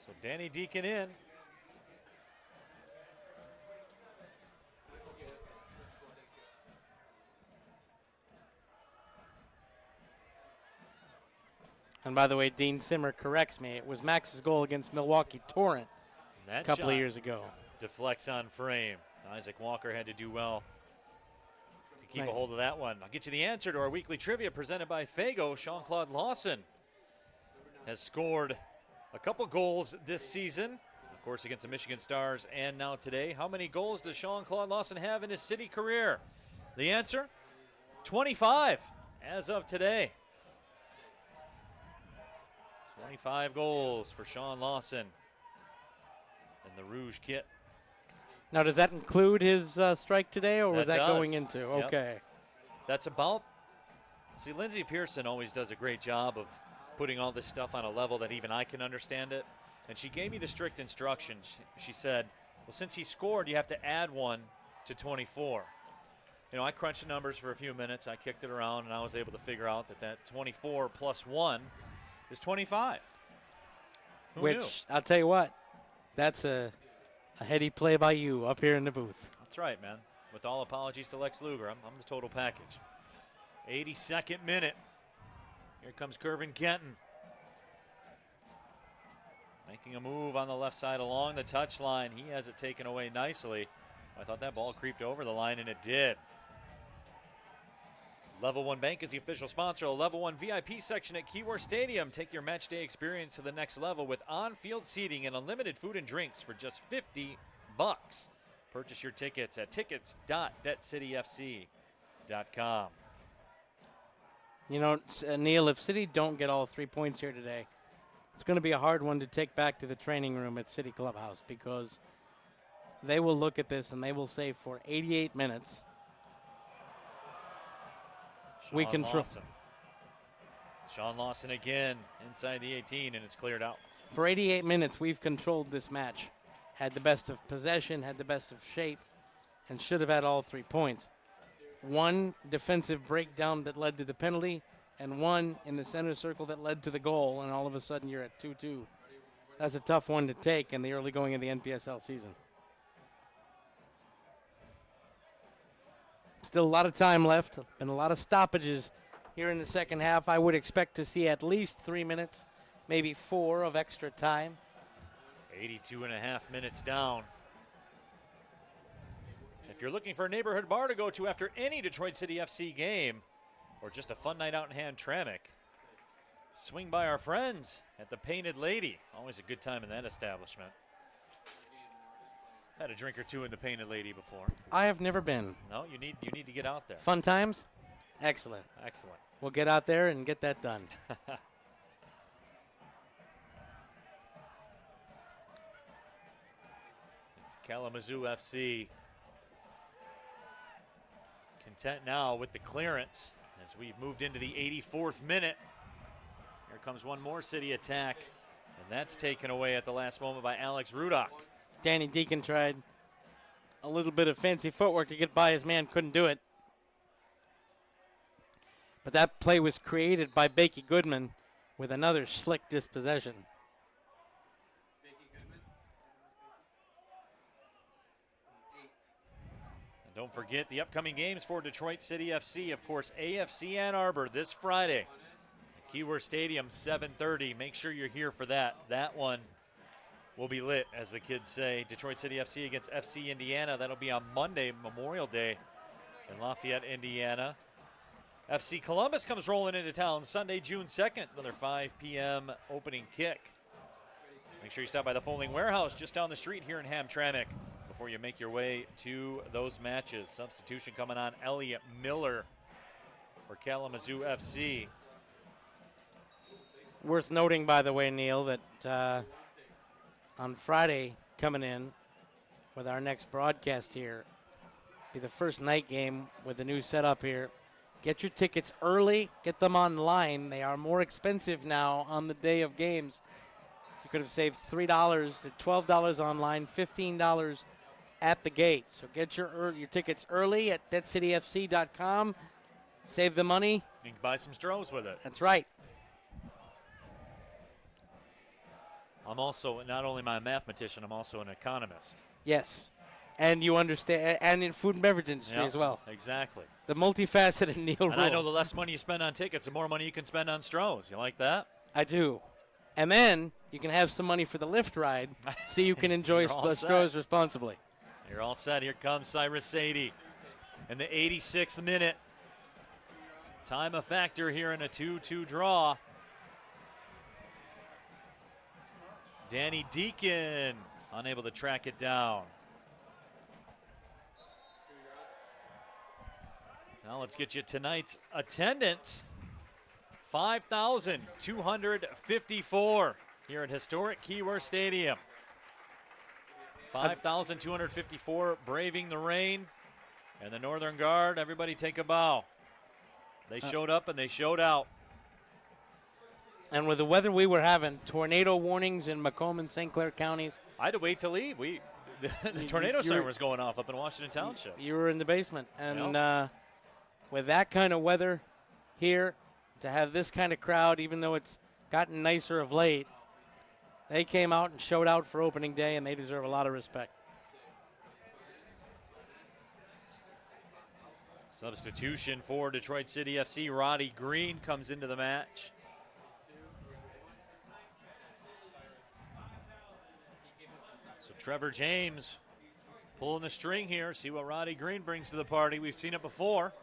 So Danny Deacon in. And by the way, Dean Simmer corrects me. It was Max's goal against Milwaukee Torrent a couple of years ago. Deflects on frame. Isaac Walker had to do well to keep a hold of that one. I'll get you the answer to our weekly trivia presented by Fago. Jean-Claude Lawson has scored a couple goals this season, of course, against the Michigan Stars and now today. How many goals does Jean-Claude Lawson have in his City career? The answer, 25 as of today. 25 goals for Sean Lawson in the Rouge kit. Now, does that include his strike today, or was that does. going into? Yep. Okay. That's about. See, Lindsey Pearson always does a great job of putting all this stuff on a level that even I can understand it. And she gave me the strict instructions. She said, well, since he scored, you have to add 1 to 24. You know, I crunched the numbers for a few minutes. I kicked it around, and I was able to figure out that 24 plus 1 is 25. Who knew? I'll tell you what, that's a heady play by you up here in the booth. That's right, man. With all apologies to Lex Luger, I'm the total package. 82nd minute. Here comes Kervin Kenton. Making a move on the left side along the touchline. He has it taken away nicely. I thought that ball creeped over the line, and it did. Level 1 Bank is the official sponsor of the Level 1 VIP section at Keyworth Stadium. Take your match day experience to the next level with on-field seating and unlimited food and drinks for just $50. Purchase your tickets at tickets.detcityfc.com. You know, Neil, if City don't get all 3 points here today, it's going to be a hard one to take back to the training room at City Clubhouse, because they will look at this and they will say for 88 minutes, we control. Sean Lawson again inside the 18, and it's cleared out. For 88 minutes, we've controlled this match. Had the best of possession, had the best of shape, and should have had all 3 points. One defensive breakdown that led to the penalty, and one in the center circle that led to the goal, and all of a sudden you're at 2-2. That's a tough one to take in the early going of the NPSL season. Still a lot of time left, and a lot of stoppages here in the second half. I would expect to see at least 3 minutes, maybe 4 of extra time. 82.5 minutes down. If you're looking for a neighborhood bar to go to after any Detroit City FC game, or just a fun night out in Hamtramck, swing by our friends at the Painted Lady. Always a good time in that establishment. Had a drink or two in the Painted Lady before. I have never been. No, you need to get out there. Fun times? Excellent. Excellent. We'll get out there and get that done. Kalamazoo FC content now with the clearance as we've moved into the 84th minute. Here comes one more City attack, and that's taken away at the last moment by Alex Rudock. Danny Deacon tried a little bit of fancy footwork to get by his man, couldn't do it. But that play was created by Bakey Goodman with another slick dispossession. And don't forget the upcoming games for Detroit City FC. Of course, AFC Ann Arbor this Friday. Keyworth Stadium, 7:30. Make sure you're here for that. That one will be lit, as the kids say. Detroit City FC against FC Indiana. That'll be on Monday, Memorial Day, in Lafayette, Indiana. FC Columbus comes rolling into town Sunday, June 2nd. Another 5 p.m. opening kick. Make sure you stop by the Folding Warehouse just down the street here in Hamtramck before you make your way to those matches. Substitution coming on, Elliot Miller for Kalamazoo FC. Worth noting, by the way, Neil, that on Friday coming in with our next broadcast here, be the first night game with the new setup here. Get your tickets early, get them online. They are more expensive now on the day of games. You could have saved $3 to $12 online, $15 at the gate. So get your tickets early at detcityfc.com. Save the money. You can buy some Strohs with it. That's right. I'm also, not only am I a mathematician, I'm also an economist. Yes. And you understand, and in food and beverage industry as well. Exactly. The multifaceted Neil And Rule. I know the less money you spend on tickets, the more money you can spend on Strohs. You like that? I do. And then you can have some money for the lift ride so you can enjoy You're all Strohs set. responsibly. You're all set. Here comes Cyrus Sadie in the 86th minute. Time a factor here in a 2-2 draw. Danny Deacon unable to track it down. Now let's get you tonight's attendance. 5,254 here at historic Keyworth Stadium. 5,254 braving the rain. And the Northern Guard, everybody take a bow. They showed up and they showed out. And with the weather we were having, tornado warnings in Macomb and St. Clair counties. I had to wait to leave. The tornado siren was going off up in Washington Township. You were in the basement. And with that kind of weather here, to have this kind of crowd, even though it's gotten nicer of late, they came out and showed out for opening day, and they deserve a lot of respect. Substitution for Detroit City FC. Roddy Green comes into the match. So Trevor James pulling the string here. See what Roddy Green brings to the party. We've seen it before.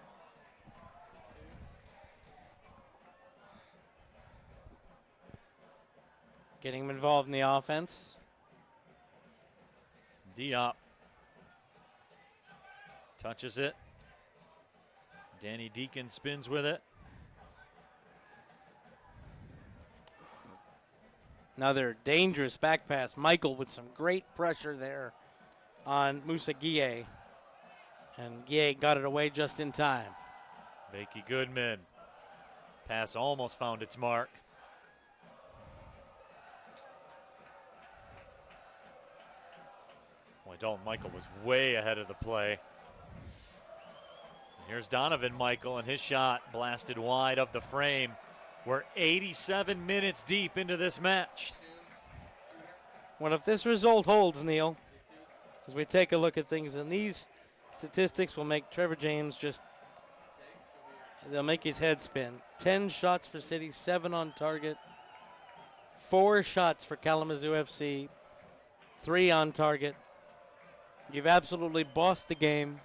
Getting him involved in the offense. Diop touches it. Danny Deacon spins with it. Another dangerous back pass. Michael with some great pressure there on Musa Guille. And Guille got it away just in time. Bakey Goodman. Pass almost found its mark. Boy, Dalton Michael was way ahead of the play. Here's Donovan Michael, and his shot blasted wide of the frame. We're 87 minutes deep into this match. Well, if this result holds, Neil, as we take a look at things, and these statistics will make Trevor James they'll make his head spin. 10 shots for City, 7 on target. 4 shots for Kalamazoo FC, 3 on target. You've absolutely bossed the game.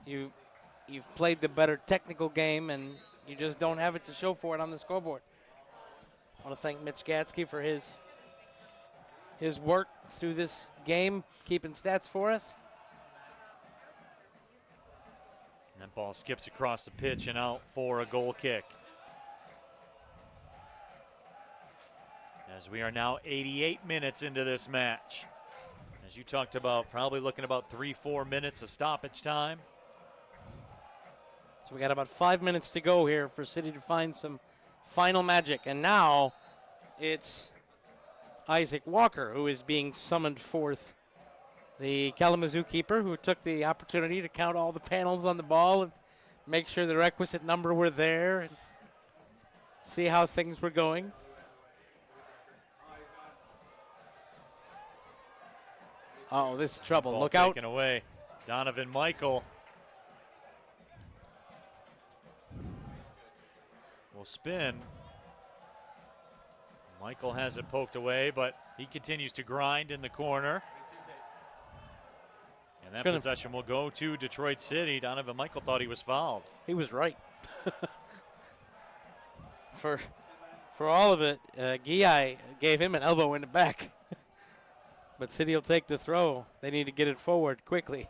You've played the better technical game, and you just don't have it to show for it on the scoreboard. I want to thank Mitch Gatsky for his work through this game, keeping stats for us. And that ball skips across the pitch and out for a goal kick. As we are now 88 minutes into this match. As you talked about, probably looking about 3-4 minutes of stoppage time. So we got about 5 minutes to go here for City to find some final magic. And now it's Isaac Walker who is being summoned forth. The Kalamazoo keeper who took the opportunity to count all the panels on the ball and make sure the requisite number were there and see how things were going. Oh, this is trouble. Ball Look out. taken away. Donovan Michael will spin. Michael has it poked away, but he continues to grind in the corner. And that possession will go to Detroit City. Donovan Michael thought he was fouled. He was right. For all of it, Guille gave him an elbow in the back. But City will take the throw. They need to get it forward quickly.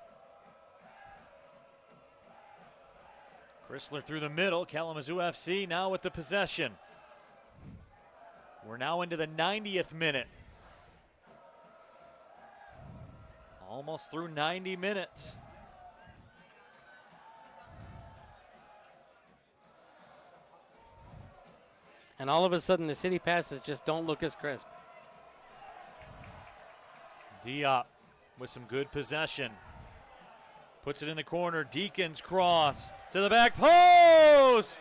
Chrysler through the middle. Kalamazoo FC now with the possession. We're now into the 90th minute. Almost through 90 minutes. And all of a sudden, the City passes just don't look as crisp. Diop with some good possession. Puts it in the corner. Deacon's cross to the back post.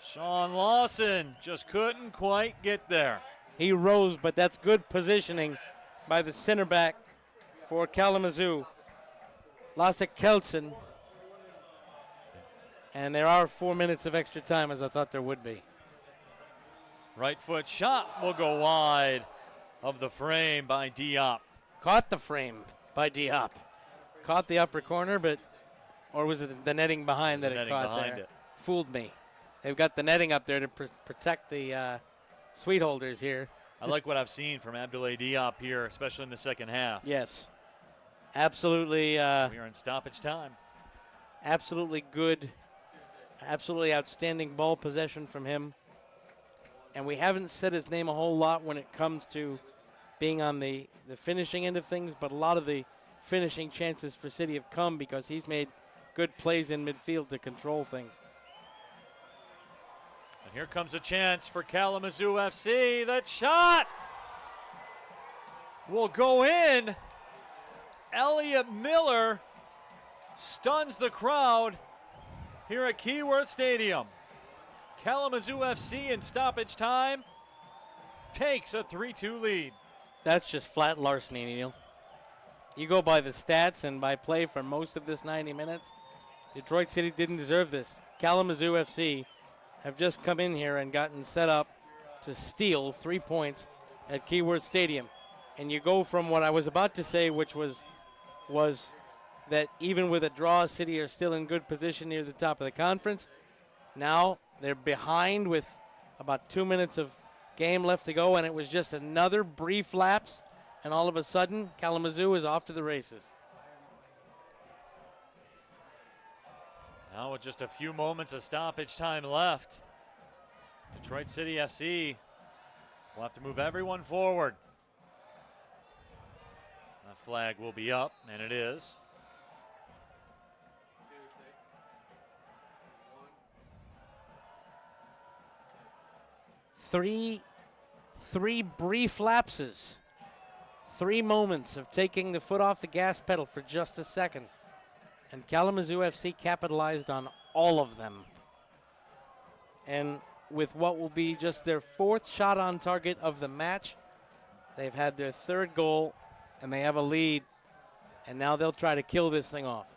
Sean Lawson just couldn't quite get there. He rose, but that's good positioning by the center back for Kalamazoo, Lasse Kelsen. And there are 4 minutes of extra time, as I thought there would be. Right foot shot will go wide of the frame by Diop. Caught the frame by Diop. Caught the upper corner, or was it the netting behind that it caught there? It. Fooled me. They've got the netting up there to protect the sweet holders here. I like what I've seen from Abdoulaye Diop here, especially in the second half. Yes. Absolutely. We are in stoppage time. Absolutely good. Absolutely outstanding ball possession from him. And we haven't said his name a whole lot when it comes to being on the finishing end of things, but a lot of the finishing chances for City have come because he's made good plays in midfield to control things. And here comes a chance for Kalamazoo FC. That shot will go in. Elliot Miller stuns the crowd here at Keyworth Stadium. Kalamazoo FC in stoppage time takes a 3-2 lead. That's just flat larceny, Neil. You go by the stats and by play for most of this 90 minutes. Detroit City didn't deserve this. Kalamazoo FC have just come in here and gotten set up to steal 3 points at Keyworth Stadium. And you go from what I was about to say, which was that even with a draw, City are still in good position near the top of the conference. Now they're behind with about 2 minutes of game left to go, and it was just another brief lapse, and all of a sudden, Kalamazoo is off to the races. Now with just a few moments of stoppage time left, Detroit City FC will have to move everyone forward. That flag will be up, and it is. Three brief lapses. 3 moments of taking the foot off the gas pedal for just a second. And Kalamazoo FC capitalized on all of them. And with what will be just their 4th shot on target of the match, they've had their 3rd goal, and they have a lead. And now they'll try to kill this thing off.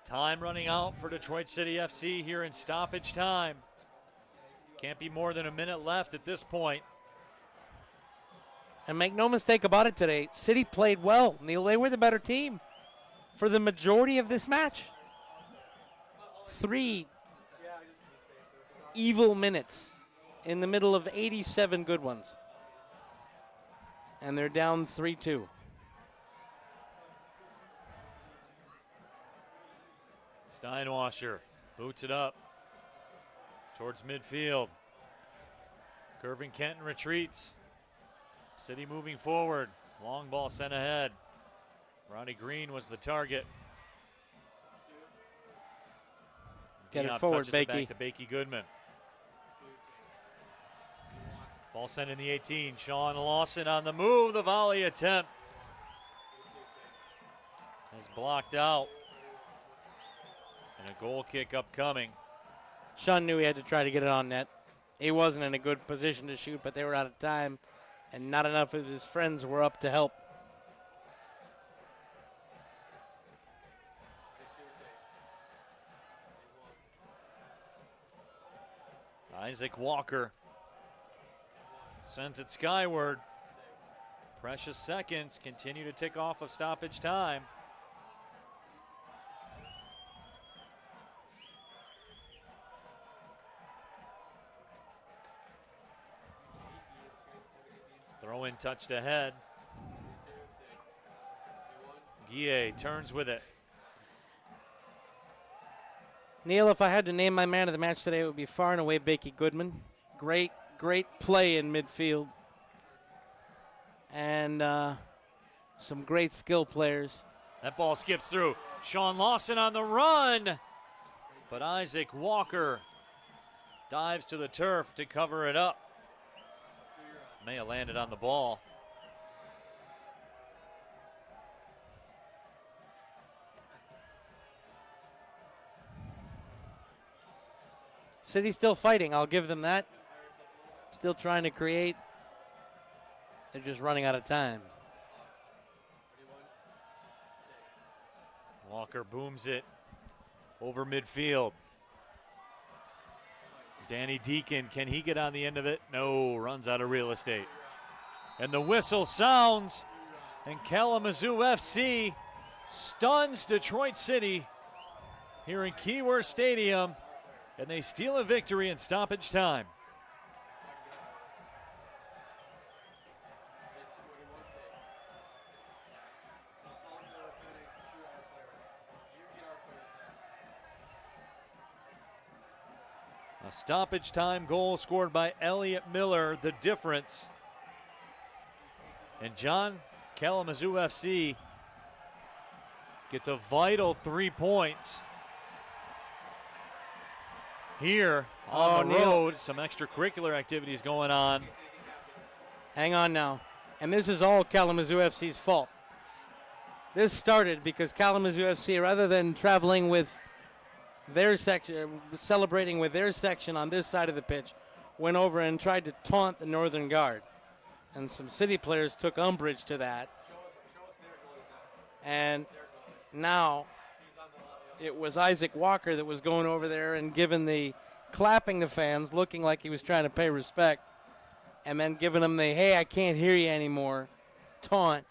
Time running out for Detroit City FC here in stoppage time. Can't be more than a minute left at this point. And make no mistake about it today, City played well. Neil, they were the better team for the majority of this match. 3 evil minutes in the middle of 87 good ones. And they're down 3-2. Steinwasser boots it up towards midfield. Curvin Kenton retreats. City moving forward. Long ball sent ahead. Ronnie Green was the target. Get Diop it forward, touches it Bakey. back to Bakey Goodman. Ball sent in the 18. Sean Lawson on the move. The volley attempt is blocked out. And a goal kick upcoming. Sean knew he had to try to get it on net. He wasn't in a good position to shoot, but they were out of time, and not enough of his friends were up to help. Isaac Walker sends it skyward. Precious seconds continue to tick off of stoppage time. Throw-in touched ahead. Guille turns with it. Neil, if I had to name my man of the match today, it would be far and away Bakey Goodman. Great play in midfield. And some great skill players. That ball skips through. Sean Lawson on the run. But Isaac Walker dives to the turf to cover it up. May have landed on the ball. City's still fighting, I'll give them that. Still trying to create. They're just running out of time. Walker booms it over midfield. Danny Deacon, can he get on the end of it? No, runs out of real estate. And the whistle sounds, and Kalamazoo FC stuns Detroit City here in Keyworth Stadium, and they steal a victory in stoppage time. A stoppage time goal scored by Elliot Miller, the difference. And John, Kalamazoo FC gets a vital 3 points here on the road. Some extracurricular activities going on. Hang on now. And this is all Kalamazoo FC's fault. This started because Kalamazoo FC, rather than traveling with their section, celebrating with their section on this side of the pitch, went over and tried to taunt the Northern Guard. And some City players took umbrage to that. And now it was Isaac Walker that was going over there and giving the clapping the fans, looking like he was trying to pay respect, and then giving them the, hey, I can't hear you anymore, taunt.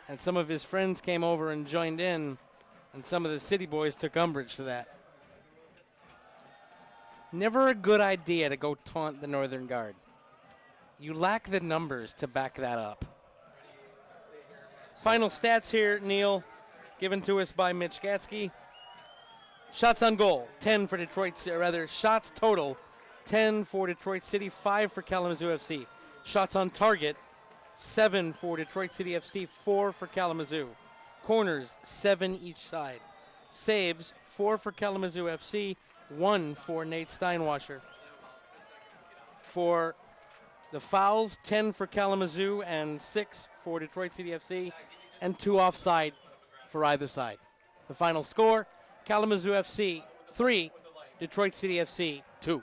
And some of his friends came over and joined in, and some of the City boys took umbrage to that. Never a good idea to go taunt the Northern Guard. You lack the numbers to back that up. Final stats here, Neil, given to us by Mitch Gatsky. Shots on goal, 10 for Detroit, shots total, 10 for Detroit City, 5 for Kalamazoo FC. Shots on target, 7 for Detroit City FC, 4 for Kalamazoo. Corners, 7 each side. Saves, 4 for Kalamazoo FC, 1 for Nate Steinwasher. For the fouls, 10 for Kalamazoo and 6 for Detroit City FC, and 2 offside for either side. The final score, Kalamazoo FC 3, Detroit City FC 2.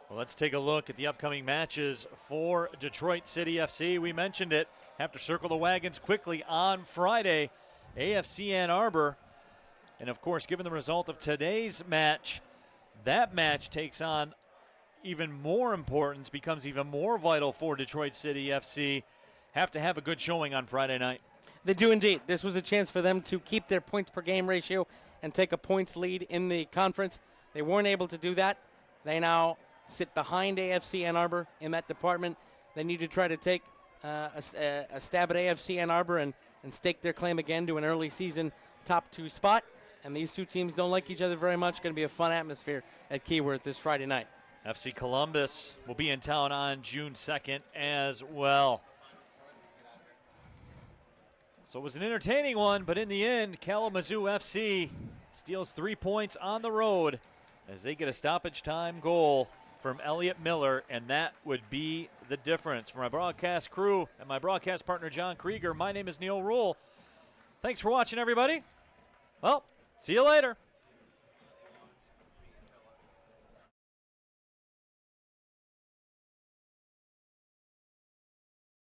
Well, let's take a look at the upcoming matches for Detroit City FC. We mentioned it. Have to circle the wagons quickly on Friday. AFC Ann Arbor. And, of course, given the result of today's match, that match takes on even more importance, becomes even more vital for Detroit City FC. Have to have a good showing on Friday night. They do indeed. This was a chance for them to keep their points per game ratio and take a points lead in the conference. They weren't able to do that. They now sit behind AFC Ann Arbor in that department. They need to try to take a stab at AFC Ann Arbor and stake their claim again to an early season top 2 spot. And these two teams don't like each other very much. Going to be a fun atmosphere at Keyworth this Friday night. FC Columbus will be in town on June 2nd as well. So it was an entertaining one, but in the end, Kalamazoo FC steals 3 points on the road as they get a stoppage time goal from Elliot Miller, and that would be the difference. For my broadcast crew and my broadcast partner, John Krieger, my name is Neil Rule. Thanks for watching, everybody. Well, see you later.